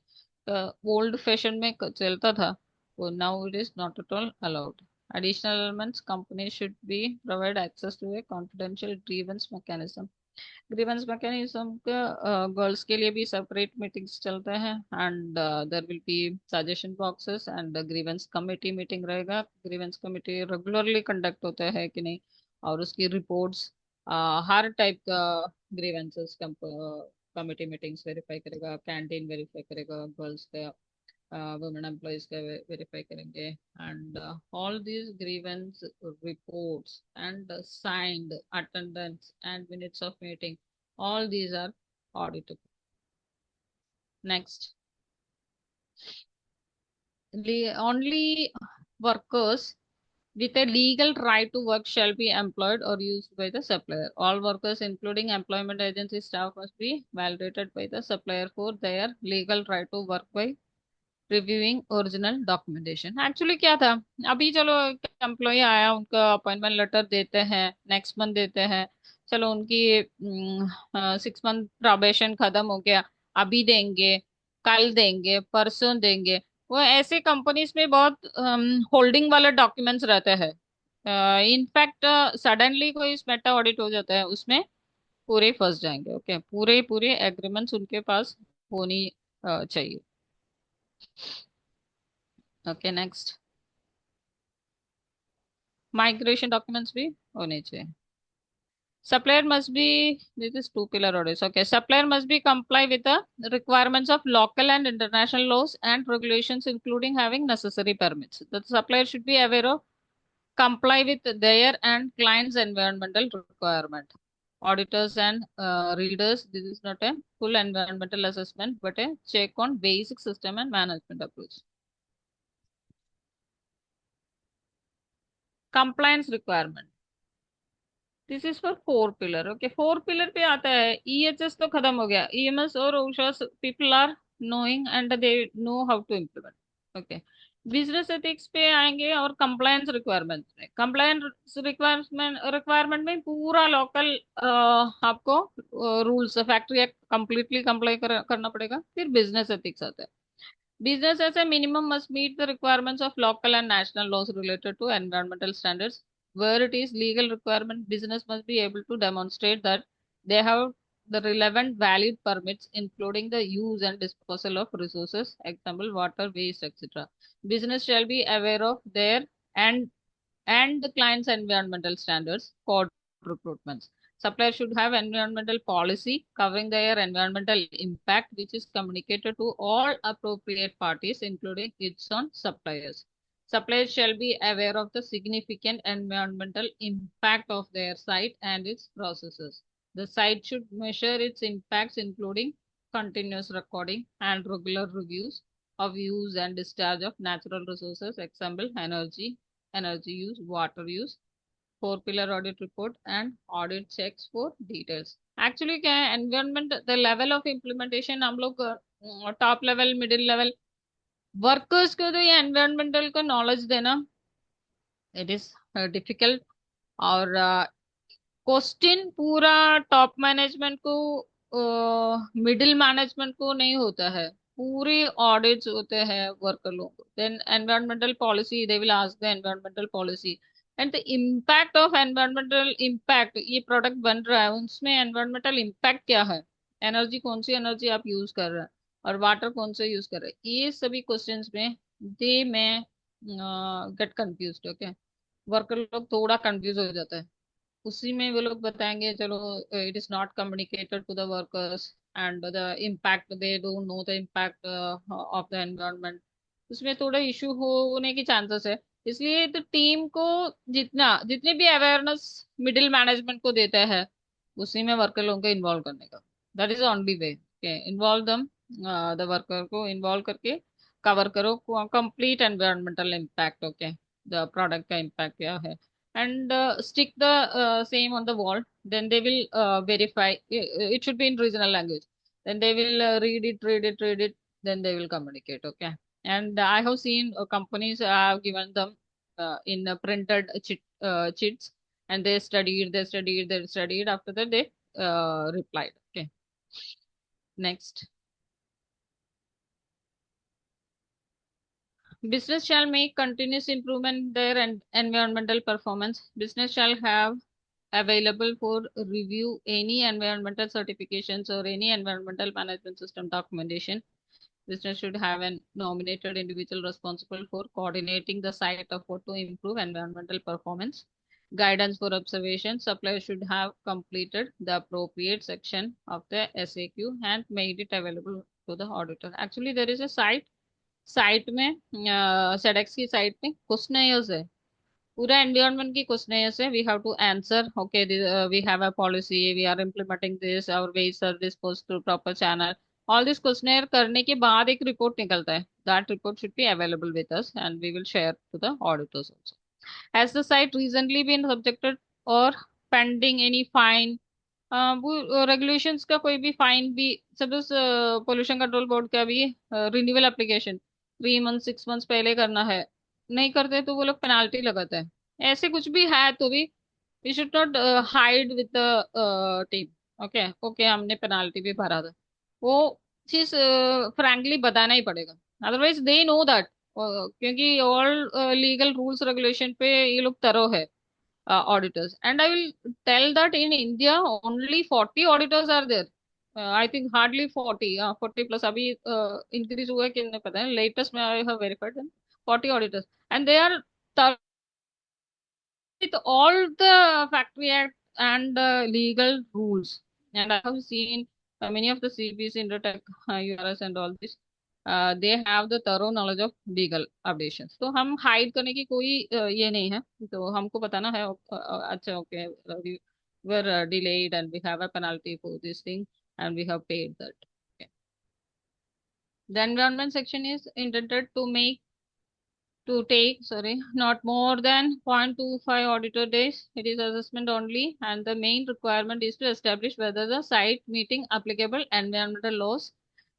old fashion में चलता था, वो now it is not at all allowed. Additional elements, companies should be provide access to a confidential grievance mechanism. Grievance mechanism का गर्ल्स के लिए भी सेपरेट मीटिंग्स चलते हैं, and there will be suggestion boxes and grievance committee meeting रहेगा. Grievance committee regularly conduct होता है कि नहीं, और उसकी रिपोर्ट्स हर टाइप का ग्रीवेंसेस कमेटी मीटिंग्स वेरीफाई करेगा, कैंटीन वेरीफाई करेगा, गर्ल्स का women employees का verify करेंगे, and all these grievance reports and signed attendance and minutes of meeting, all these are auditable. Next, only workers with a legal right to work shall be employed or used by the supplier. All workers, including employment agency staff, must be validated by the supplier for their legal right to work by reviewing original documentation. Actually क्या था, अभी चलो employ आया, उनका appointment letter देते हैं, next month देते हैं, चलो उनकी 6 मंथ प्रोबेशन खत्म हो गया, अभी देंगे, कल देंगे, परसों देंगे. वो ऐसे कंपनीज में बहुत होल्डिंग वाले डॉक्यूमेंट्स रहते हैं. इनफैक्ट सडनली कोई मेटा ऑडिट हो जाता है, उसमें पूरे फंस जाएंगे. ओके. पूरे पूरे एग्रीमेंट्स उनके पास होनी चाहिए. ओके. नेक्स्ट, माइग्रेशन डॉक्यूमेंट्स भी होने चाहिए. Supplier must be, this is two pillar orders. Okay. Supplier must be comply with the requirements of local and international laws and regulations, including having necessary permits. The supplier should be aware of, comply with their and client's environmental requirement. Auditors and readers, this is not a full environmental assessment, but a check on basic system and management approach. Compliance requirement. This is for 4 pillar. Okay. 4 pillar पे आता है. EHS तो खत्म हो गया, EMS और OSHA people are knowing and they know how to implement. Okay. Business ethics पे आएंगे और कंप्लायंस रिक्वायरमेंट में. कंप्लायंस रिक्वायरमेंट में पूरा लोकल आपको rules, factory act completely comply करना पड़ेगा. फिर बिजनेस एथिक्स आता है. Business as a minimum must meet the requirements of local and national laws related to environmental standards. Where it is legal requirement, business must be able to demonstrate that they have the relevant valid permits, including the use and disposal of resources, example water, waste, etc. Business shall be aware of their and the client's environmental standards, code recruitments. Supplier should have environmental policy covering their environmental impact, which is communicated to all appropriate parties, including its own suppliers. Suppliers shall be aware of the significant environmental impact of their site and its processes. The site should measure its impacts, including continuous recording and regular reviews of use and discharge of natural resources, example, energy use, water use, 4 pillar audit report and audit checks for details. Actually क्या है environment the level of implementation हम लोग top level middle level workers को तो ये environmental का knowledge देना it is difficult और क्वेश्चन पूरा टॉप मैनेजमेंट को मिडिल मैनेजमेंट को नहीं होता है पूरे ऑडिट्स होते हैं वर्कर लोगों को then environmental policy they will ask the environmental policy and the impact of environmental impact ये प्रोडक्ट बन रहा है उसमें एनवायरमेंटल इम्पैक्ट क्या है एनर्जी कौन सी एनर्जी आप यूज कर रहे हैं और वाटर कौन से यूज कर रहे हैं ये सभी क्वेश्चंस में दे में गेट कंफ्यूज ओके वर्कर लोग थोड़ा कंफ्यूज हो जाता है उसी में वो लोग बताएंगे चलो it is not communicated to the workers and the impact they don't know the impact of the environment उसमें थोड़ा इशू होने की चांसेस है इसलिए तो टीम को जितने भी अवेयरनेस मिडिल मैनेजमेंट को देता है उसी में वर्कर लोगों को इन्वॉल्व करने का that is only way involve them the worker को इन्वॉल्व करके कवर करो complete environmental impact okay the product का इम्पैक्ट क्या है and stick the same on the wall then they will verify it should be in regional language then they will read it then they will communicate okay and I have seen companies have given them in printed chits and they studied after that they replied okay next business shall make continuous improvement in their environmental performance. Business shall have available for review any environmental certifications or any environmental management system documentation. Business should have a nominated individual responsible for coordinating the site effort to improve environmental performance. Guidance for observation. Supplier should have completed the appropriate section of the SAQ and made it available to the auditor. Actually, there is a site में सेडेक्स की site में questioners है पूरा environment की questionnaires है we have to answer okay we have a policy we are implementing this our waste are disposed through proper channel all this questionnaire करने के बाद एक रिपोर्ट निकलता है that report should be available with us and we will share to the auditors also has the site recently been subjected और pending any fine वो regulations का कोई भी फाइन भी सपोज पोल्यूशन कंट्रोल बोर्ड का भी रिन्यूअल एप्लीकेशन 3 मंथ 6 मंथ पहले करना है नहीं करते तो वो लोग पेनाल्टी लगाते हैं ऐसे कुछ भी है तो भी we should not hide with the team okay okay हमने पेनाल्टी भी भरा था वो चीज फ्रैंकली बताना ही पड़ेगा अदरवाइज दे नो दैट क्योंकि ऑल लीगल रूल्स रेगुलेशन पे ये लोग तरो है auditors and I will tell that in India only 40 auditors are there I think hardly 40 40 plus अभी increase हुआ है कि नहीं पता है latest में I have verified them 40 auditors and they are with all the factory act and legal rules and I have seen many of the CPs Indotech URS and all this they have the thorough knowledge of legal updations तो हम hide करने की कोई ये नहीं है तो हमको बताना है अच्छा okay we were delayed and we have a penalty for this thing and we have paid that okay. The environment section is intended to take not more than 0.25 auditor days it is assessment only and the main requirement is to establish whether the site meeting applicable environmental laws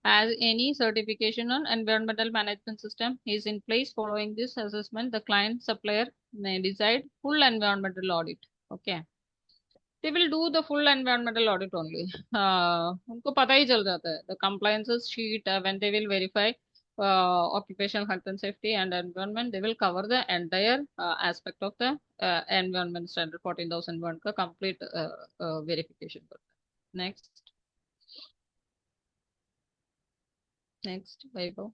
as any certification on environmental management system is in place. Following this assessment the client supplier may decide full environmental audit okay they will do the full environmental audit only उनको पता ही चल जाता है the compliances sheet when they will verify occupational health and safety and environment they will cover the entire aspect of the environment standard 14001 का complete verification next Vaibhav.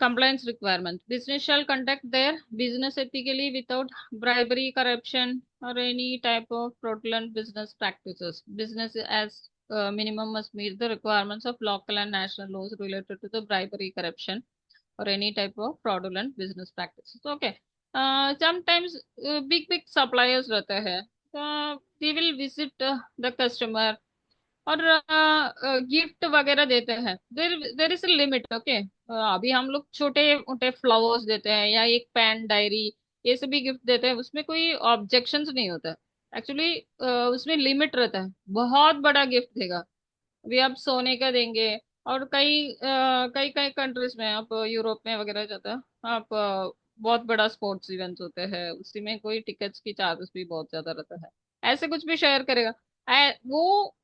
compliance requirement. Business shall conduct their business ethically without bribery, corruption, or any type of fraudulent business practices. Business as minimum must meet the requirements of local and national laws related to the bribery, corruption, or any type of fraudulent business practices. Okay. Sometimes big suppliers रहते हैं, they will visit the customer और gift वगैरह देते हैं. There is a limit. Okay. अभी हम लोग छोटे मोटे फ्लावर्स देते हैं या एक पेन, डायरी, ये सभी गिफ्ट देते हैं, उसमें कोई ऑब्जेक्शंस नहीं होता है. एक्चुअली उसमें लिमिट रहता है. बहुत बड़ा गिफ्ट देगा, अभी आप सोने का देंगे. और कई कई कंट्रीज में, आप यूरोप में वगैरह जाता है, आप बहुत बड़ा स्पोर्ट्स इवेंट्स होते हैं, उसी में कोई टिकट्स की चार्जेस भी बहुत ज्यादा रहता है. ऐसे कुछ भी शेयर करेगा, वो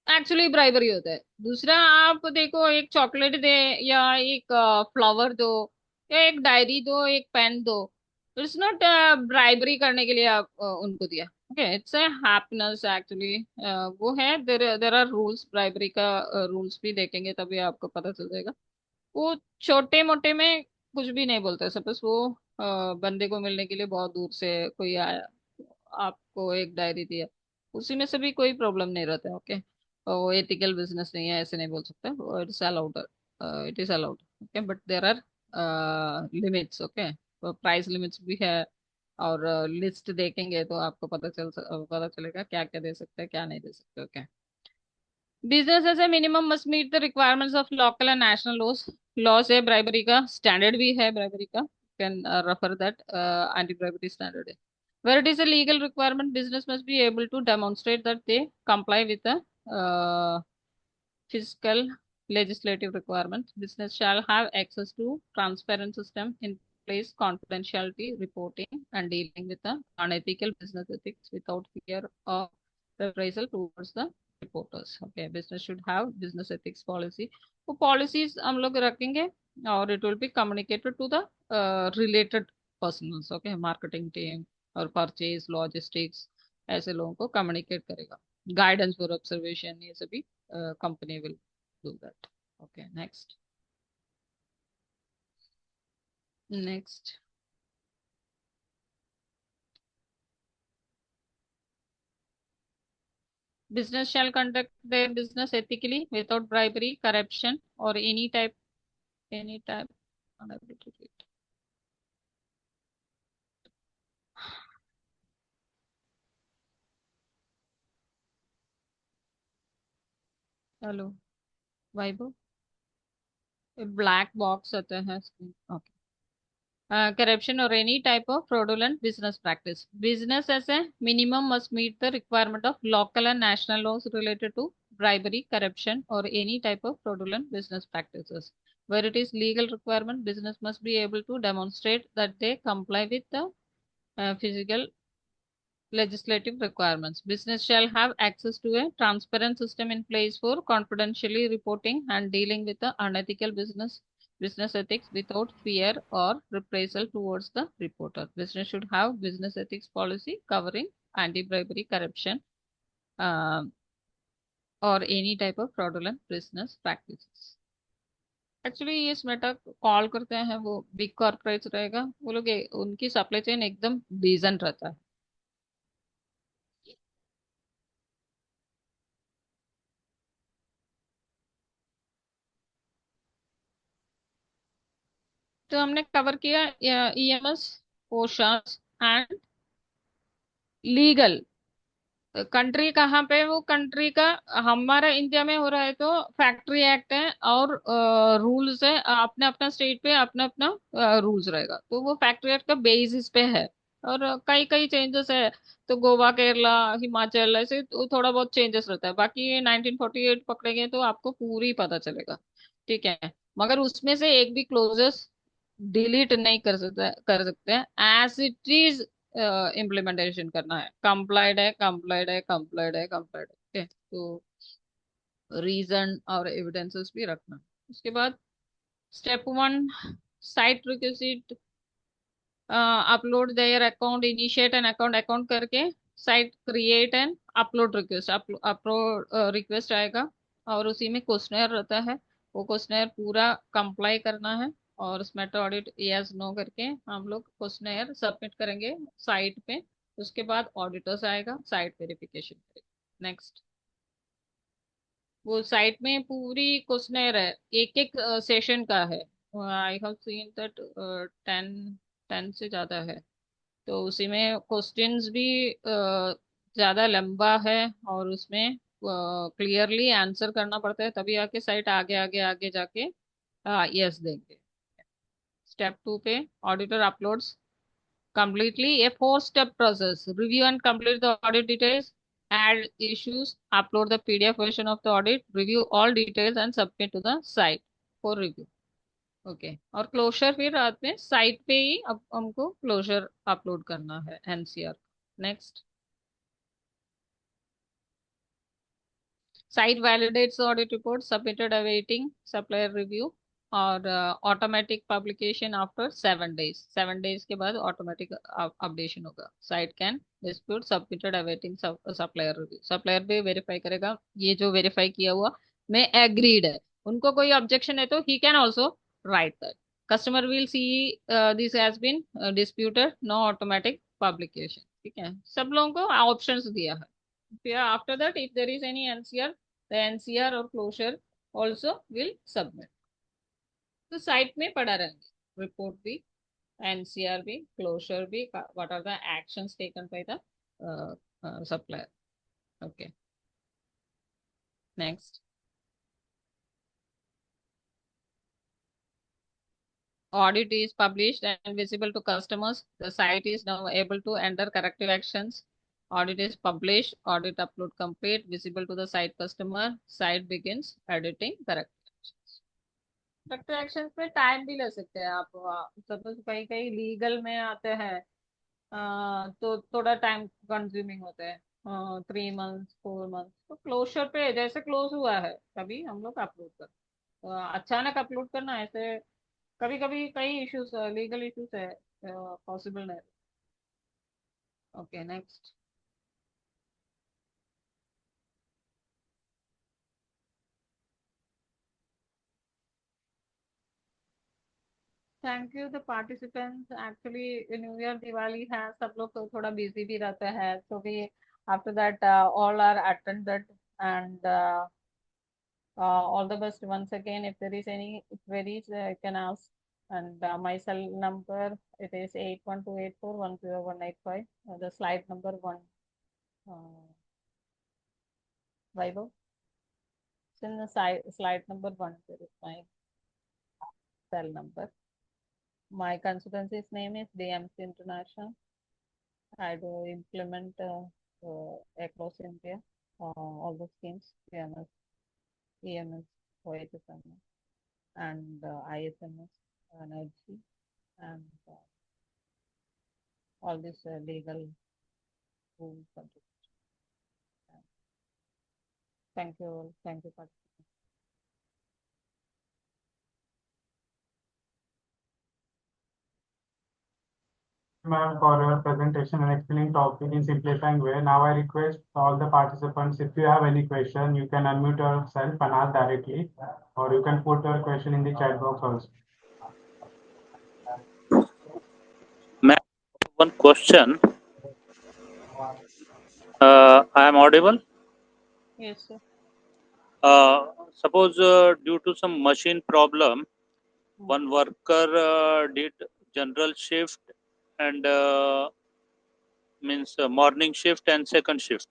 एक्चुअली ब्राइबरी होता है. दूसरा, आप देखो, एक चॉकलेट दे या एक फ्लावर दो या एक डायरी दो, एक पेन दो, इट्स नॉट ब्राइबरी करने के लिए आप उनको दिया. Okay, it's a happiness actually. वो है, देर देर आर रूल्स. ब्राइबरी का रूल्स भी देखेंगे तभी आपको पता चल जाएगा. वो छोटे मोटे में कुछ भी नहीं बोलते. सपोज वो बंदे को मिलने के लिए बहुत दूर से कोई आया, आपको एक डायरी दिया, उसी में से भी कोई प्रॉब्लम नहीं रहता है. ओके. वो एथिकल बिजनेस नहीं है, ऐसे नहीं बोल सकते. It's allowed, it is allowed. Okay, but there are limits. Okay, price limits भी है. और लिस्ट देखेंगे तो आपको पता चलेगा क्या क्या दे सकते हैं, क्या नहीं दे सकते. Okay. Business as a minimum must meet the requirements of local and national laws. Laws है ब्राइबरी का, स्टैंडर्ड भी है ब्राइबरी का. Can refer that anti bribery standard है. Where it is a legal requirement, business must be able to demonstrate that they comply with the fiscal legislative requirements. Business shall have access to transparent system in place, confidentiality reporting, and dealing with the unethical business ethics without fear of reprisal towards the reporters. Okay, business should have business ethics policy. वो policies हम लोग रखेंगे और it will be communicated to the related persons. Okay, marketing team और purchase, logistics, ऐसे लोगों को communicate करेगा. गाइडेंस फॉर ऑब्जर्वेशन, ये सभी company will do that. Okay, next. Next. Business shall conduct their business ethically without bribery, corruption और any type. Hello वाइबो, black box आते हैं. Okay. Corruption or any type of fraudulent business practice. Business as a minimum must meet the requirement of local and national laws related to bribery, corruption, or any type of fraudulent business practices. Where it is legal requirement, business must be able to demonstrate that they comply with the physical legislative requirements. Business shall have access to a transparent system in place for confidentially reporting and dealing with the unethical business ethics without fear or reprisal towards the reporter. Business should have business ethics policy covering anti-bribery, corruption, uh, or any type of fraudulent business practices. Actually ये स्मेटा call करते हैं, वो big corporates रहेगा, वो लोग उनकी supply chain एकदम decent रहता है. तो हमने कवर किया ईएमएस, पोशास एंड लीगल. कंट्री कहाँ पे, वो कंट्री का हमारा इंडिया में हो रहा है तो फैक्ट्री एक्ट है और रूल्स है. अपने अपना स्टेट पे अपना अपना रूल्स रहेगा, तो वो फैक्ट्री एक्ट का बेसिस पे है. और कई कई चेंजेस है, तो गोवा, केरला, हिमाचल, ऐसे तो थोड़ा बहुत चेंजेस रहता है. बाकी ये 1948 पकड़ेंगे तो आपको पूरी पता चलेगा. ठीक है. मगर उसमें से एक भी क्लोजेस डिलीट नहीं कर सकते हैं. एज इट इज इम्प्लीमेंटेशन करना है. कंप्लाइड है, कंप्लाइड है, कंप्लाइड है, कंप्लाइड है. ओके, तो रीजन और एविडेंसेस भी रखना. उसके बाद step 1, site requisite, upload their account, initiate an account. Account करके site create and upload request. Upload request आएगा और उसी में क्वेश्चनर रहता है, वो क्वेश्चनर पूरा कंप्लाई करना है. और उस मेटा ऑडिट यस नो करके हम लोग क्वेश्चनेयर सबमिट करेंगे साइट पे। उसके बाद ऑडिटर्स आएगा, साइट वेरिफिकेशन करेगा। नेक्स्ट, वो साइट में पूरी क्वेश्चनेयर है, एक एक सेशन का है। आई हैव सीन दैट 10 से ज्यादा है। तो उसी में क्वेश्चंस भी ज्यादा लंबा है, और उसमें क्लियरली आंसर करना पड़ता है, तभी आके साइट आगे आगे आगे जाके यस देंगे। स्टेप 2 पे auditor uploads completely a 4-step process: review and complete the audit details, add issues, upload the PDF version of the audit, review all details and submit to the site for review। Okay, और closure फिर रात में site पे ही अब हमको closure upload करना है NCR. Next, site validates audit report submitted awaiting supplier review, और automatic publication after 7 days। 7 days के बाद ऑटोमेटिक अपडेशन होगा। Site can dispute submitted awaiting supplier review. Supplier भी वेरीफाई करेगा ये जो वेरीफाई किया हुआ में एग्रीड है। उनको कोई ऑब्जेक्शन है तो he can also write that. Customer will see this has been disputed, no automatic publication. ठीक है, सब लोगों को ऑप्शंस दिया है। फिर after that if there is any NCR, the NCR or closure also will submit। तो साइट में पड़ा रहेंगे रिपोर्ट भी, एनसीआर भी, क्लोजर भी, what are the actions taken by the supplier। okay, next, audit is published and visible to customers, the site is now able to enter corrective actions। Audit is published, audit upload complete, visible to the site customer, site begins editing corrective actions। Corrective action पे time भी ले सकते हैं आप। Suppose कहीं कहीं legal में आते हैं तो थोड़ा टाइम कंज्यूमिंग होता है, 3 months 4 months। तो क्लोजर पे जैसे क्लोज हुआ है तभी हम लोग अपलोड करते हैं। अचानक अपलोड करना ऐसे कभी कभी कई इश्यूज, लीगल इश्यूज है, पॉसिबल नहीं। Okay, next, thank you the participants. Actually new year Diwali है, सब लोग तो थोड़ा बिजी भी रहते हैं, तो भी after that all are attended and all the best once again। If there is any queries, I can ask. And my cell number, it is 8128410185, the slide number 1, Vaibhav, it's in the slide number 1, there is my cell number। My consultancy's name is DMC International। I do implement across India all the schemes, PMS, EMS, OHSMS, and ISMS, energy, and all this legal rules. Thank you all. Thank you, participants. Ma'am, for your presentation and explaining topic in simplifying way. Now I request all the participants, if you have any question, you can unmute yourself and ask directly, or you can put your question in the chat box also. Ma'am, one question. I am audible? Yes, sir। Suppose due to some machine problem, one worker did general shift and means morning shift and second shift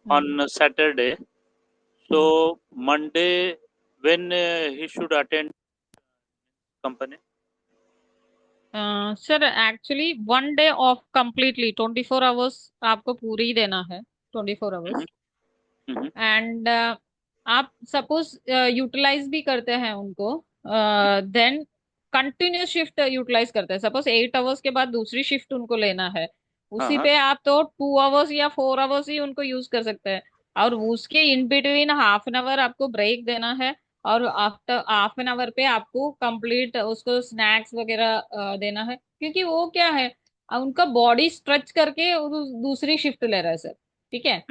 on Saturday. So Monday, when he should attend company? Sir actually 1 day of completely 24 hours आपको पूरी ही देना है, 24 hours। And आप suppose utilise भी करते हैं उनको, then continuous shift utilise करते हैं, सपोज 8 hours के बाद दूसरी शिफ्ट उनको लेना है, उसी पे आप तो 2 hours या 4 hours ही उनको यूज कर सकते हैं, और उसके in between half an hour आपको ब्रेक देना है, और आफ्टर हाफ एन आवर पे आपको कंप्लीट उसको स्नैक्स वगैरह देना है, क्योंकि वो क्या है उनका बॉडी स्ट्रेच करके दूसरी शिफ्ट ले रहा है सर। ठीक है,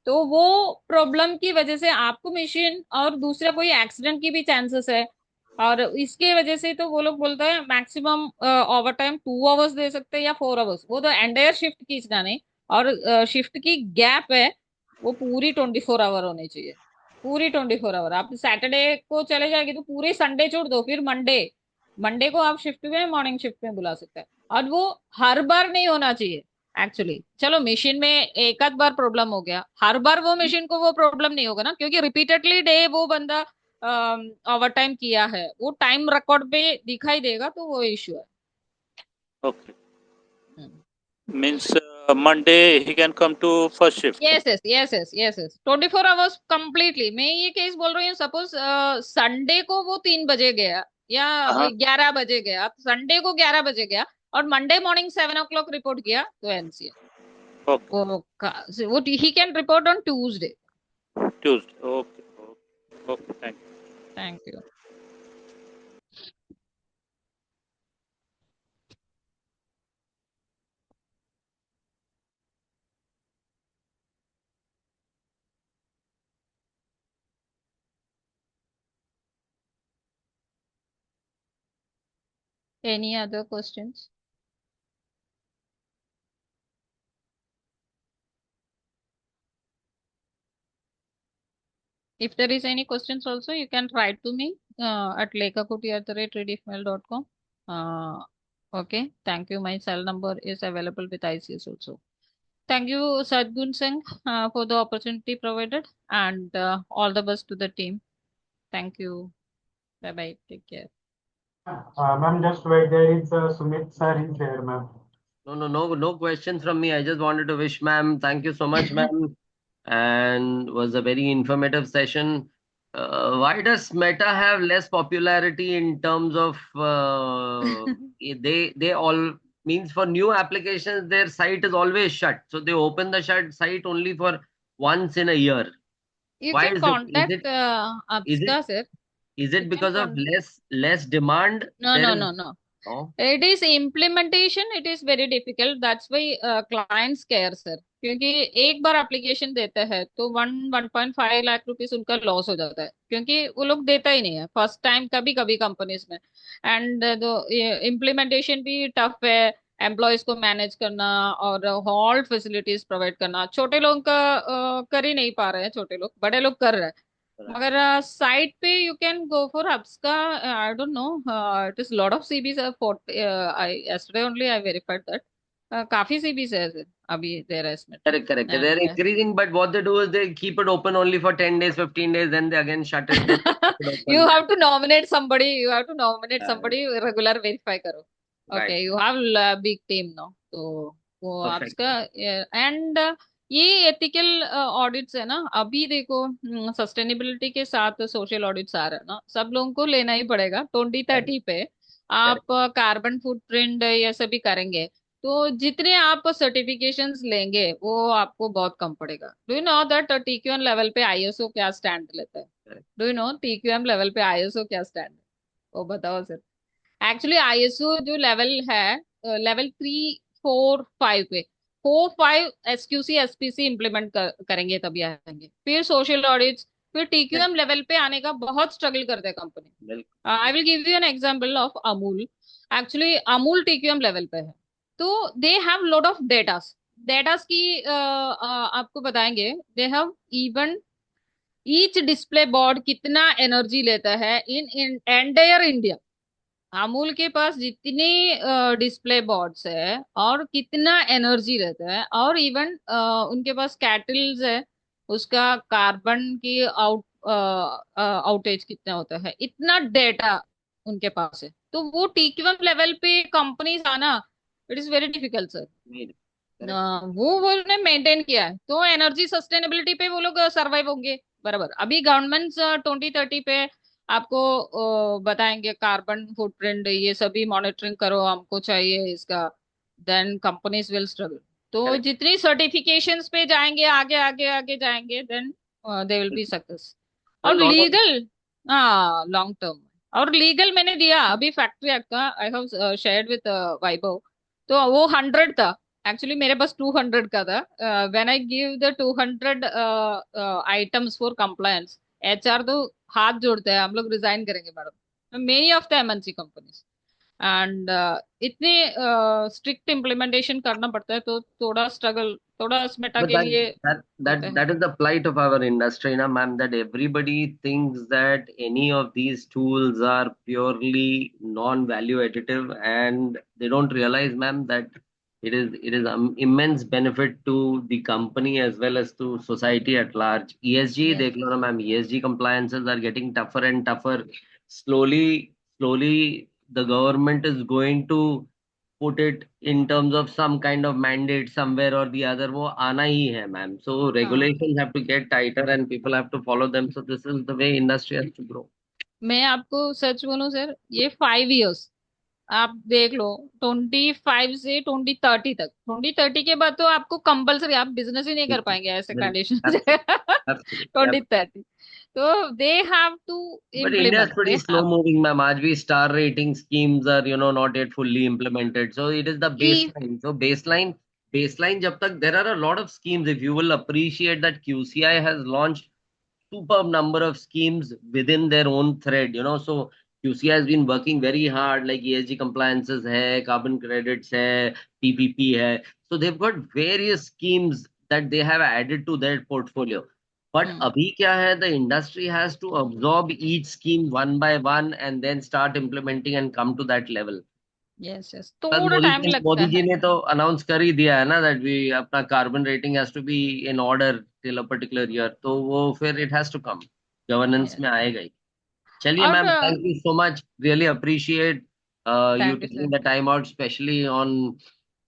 तो वो प्रॉब्लम की वजह से आपको मशीन और दूसरा कोई एक्सीडेंट की भी चांसेस है, और इसके वजह से तो वो लोग बोलते हैं मैक्सिमम ओवर टाइम 2 आवर्स दे सकते हैं या 4 आवर्स, वो तो एंटायर शिफ्ट खींचना नहीं। और शिफ्ट की गैप है वो पूरी 24 आवर होनी चाहिए, पूरी 24 आवर। आप सैटरडे को चले जाएंगे तो पूरे संडे छोड़ दो, फिर मंडे, मंडे को आप शिफ्ट में मॉर्निंग शिफ्ट में बुला सकते हैं। और वो हर बार नहीं होना चाहिए एक्चुअली। चलो मशीन में एक आध बार प्रॉब्लम हो गया, हर बार वो मशीन को वो प्रॉब्लम नहीं होगा ना, क्योंकि रिपीटेडली डे वो बंदा ओवर टाइम किया है, वो टाइम रिकॉर्ड पे दिखाई देगा, तो वो इश्यू है। Okay. Means Monday he can come to first shift. Yes yes yes yes yes yes 24 hours completely. मैं ये केस बोल रही हूँ, सपोज संडे को वो 3 बजे गया या हाँ. 11 बजे गया, संडे को 11 बजे गया और मंडे मॉर्निंग 7 o'clock रिपोर्ट किया तो एनसीए Okay. वो he can report on Tuesday. Tuesday. Okay. Okay. Okay. Thank you. Thank you. Any other questions? If there is any questions also, you can write to me at lekakoti@rediffmail.com. Okay, thank you. My cell number is available with ICS also. Thank you, Sadgun Singh, for the opportunity provided, and all the best to the team. Thank you. Bye bye. Take care. Ma'am, just wait. There is Sumit sir is there, ma'am. No questions from me. I just wanted to wish ma'am, thank you so much, ma'am, and was a very informative session. Why does Meta have less popularity in terms of they all means for new applications their site is always shut, so they open the shut site only for once in a year. You Why can is it? contact Is it Abska sir. is You it can because of contact. less demand? No, There no, is no, no. no. It is implementation, it is very difficult, that's why clients care sir। क्योंकि एक बार application देते हैं तो 1.5 lakh rupees उनका loss हो जाता है, क्योंकि वो लोग देता ही नहीं है फर्स्ट टाइम कभी कभी कंपनीज में। एंड इम्प्लीमेंटेशन भी टफ है, एम्प्लॉयज को मैनेज करना और हॉल्ट फैसिलिटीज प्रोवाइड करना। छोटे लोग का कर ही नहीं पा रहे हैं, छोटे लोग, बड़े लोग कर रहे हैं। मगर साइट पे you can go for hubs का, I don't know, it is lot of सीबीज for, I yesterday only I verified that काफी सीबीज है अभी देयर इसमें। Correct. They're and increasing, but what they do is they keep it open only for 10 days, 15 days, then they again shut it. Then keep it you open. have to nominate somebody, you have to nominate Uh, somebody regular verify करो। right. Okay, you have big team no, तो वो Perfect. आपका। And ये ethical audits है ना, अभी देखो sustainability के साथ सोशल ऑडिट्स आ रहे हैं ना, सब लोगों को लेना ही पड़ेगा। 2030 पे Correct. आप कार्बन फुटप्रिंट ये सभी करेंगे, तो जितने आप सर्टिफिकेशंस लेंगे वो आपको बहुत कम पड़ेगा। Do you know that TQM level पे आईएसओ क्या स्टैंड लेता है? Correct. Do you know TQM level पे आईएसओ क्या स्टैंड है? वो बताओ सर। एक्चुअली आईएसओ जो लेवल है, लेवल 3, 4, 5 पे, 4, 5 एसक्यूसी एसपीसी इम्प्लीमेंट करेंगे तभी आएंगे, फिर सोशल ऑडिट्स, फिर टीक्यूएम लेवल पे आने का बहुत स्ट्रगल करते हैं कंपनी। बिल्कुल। I will give you an example of Amul. Actually Amul TQM level पे है, तो they have load of datas, datas की आपको बताएंगे। They have even each display board कितना एनर्जी लेता है इन एंटायर इंडिया। अमूल के पास जितने डिस्प्ले बोर्ड्स है और कितना एनर्जी रहता है, और इवन उनके पास कैटल्स है, उसका कार्बन की आउटेज कितना होता है, इतना डेटा उनके पास है। तो वो टीक्यूएम लेवल पे कंपनीज आना, it is very difficult sir. वो उन्होंने मेंटेन किया है, तो एनर्जी सस्टेनेबिलिटी पे वो लोग सरवाइव होंगे बराबर। अभी गवर्नमेंट्स 2030 पे आपको बताएंगे कार्बन फुटप्रिंट ये सभी मॉनिटरिंग करो हमको चाहिए इसका, देन कंपनीज विल स्ट्रगल। तो Correct. जितनी सर्टिफिकेशंस पे जाएंगे आगे आगे आगे जाएंगे, then they will be success. A और lot of लीगल, हाँ लॉन्ग टर्म, और लीगल मैंने दिया अभी फैक्ट्री एक्ट का, I have shared with Vaibhav, तो वो 100 था। एक्चुअली मेरे पास 200 का था। When I give the 200 items for compliance, HR तो हाथ जोड़ते हैं, हम लोग रिजाइन करेंगे madam. many of the MNC companies. And इतने स्ट्रिक्ट इम्प्लीमेंटेशन करना पड़ता है तो थोड़ा स्ट्रगल थोड़ा स्मेटा But के लिए होता है. that is the plight of our industry, na, ma'am, that everybody thinks that any of these tools are purely non-value additive, and they don't realize, ma'am, that it is immense benefit to the company as well as to society at large. ESG, Yes. dekh lo na, ma'am, ESG compliances are getting tougher and tougher. Slowly, the government is going to put it in terms of some kind of mandate somewhere or the other. वो आना ही है, ma'am. So हाँ. regulations have to get tighter and people have to follow them. So this is the way industry has to grow. मैं आपको सच बोलूं sir, ये 5 years आप देख लो, 25 से 2030 तक, 2030 के बाद तो आपको कंपलसरी आप बिजनेस ही नहीं कर पाएंगे ऐसे Well, कंडीशन. absolutely. 2030 तो they have to But India is implement, pretty they slow have. moving, ma'am. आज भी star rating schemes are, not yet fully implemented. So it is the baseline. So baseline जब तक there are a lot of schemes. If you will appreciate that QCI has launched superb number of schemes within their own thread, so QCI has been working very hard, like ESG compliances hai, carbon credits hai, PPP hai. So they've got various schemes that they have added to their portfolio. But abhi kya hai, the industry has to absorb each scheme one by one and then start implementing and come to that level. Yes yes, But थोड़ा time लगता मोदी जी है. ने तो announce कर ही दिया है ना that we अपना carbon rating has to be in order till a particular year, तो वो फिर it has to come, governance Yes. में आएगा ही. चलिए और ma'am, thank you so much, really appreciate you thank you taking sir. the time out, especially on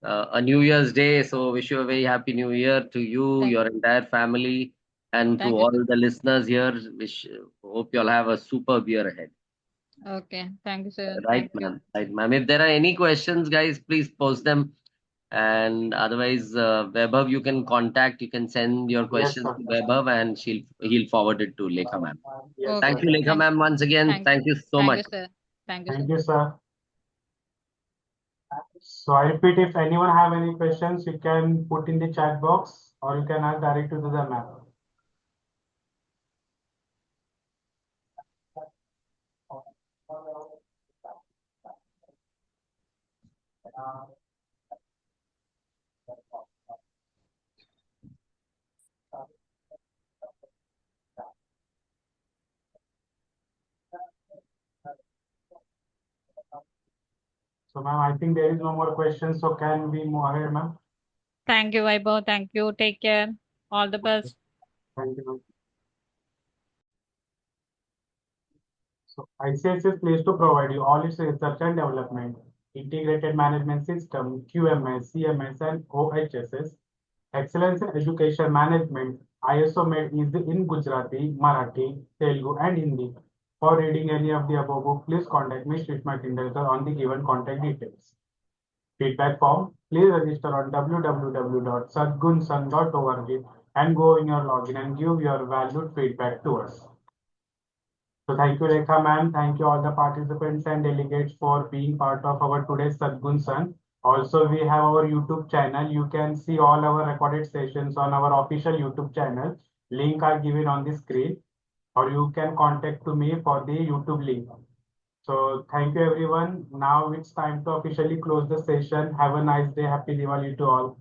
a New Year's Day. So wish you a very happy New Year to you, thank your entire family, and to thank you all sir. the listeners here. Hope you all have a superb year ahead. Okay, thank you sir. Right, thank you. ma'am. Right, ma'am. If there are any questions, guys, please post them. And otherwise, Vaibhav, you can contact, you can send your Yes, questions sir. to Vaibhav and he'll forward it to Lekha ma'am. Yes, Thank sir. you, Lekha ma'am, once again. Thank Thank you so thank much. You sir. Thank you sir. Thank you, sir. So I repeat, if anyone have any questions, you can put in the chat box or you can ask directly to the ma'am. So ma'am, I think there is no more questions. So can we move ahead, ma'am? Thank you Vaibhav. Thank you. Take care. All the best. Thank you, ma'am. So ICICI is pleased to provide you all its research and development, integrated management system, QMS, CMS, and OHSS, excellence in education management, ISO made easy in Gujarati, Marathi, Telugu, and Hindi. For reading any of the above book, please contact me, Shrishma Tindalkar, on the given contact details. Feedback form, please register on www.sadgunsan.org and go in your login and give your valued feedback to us. So thank you, Rekha ma'am. Thank you all the participants and delegates for being part of our today's Sadgun Sun. Also, we have our YouTube channel. You can see all our recorded sessions on our official YouTube channel. Link are given on the screen, or you can contact to me for the YouTube link. So thank you everyone. Now it's time to officially close the session. Have a nice day. Happy Diwali to all.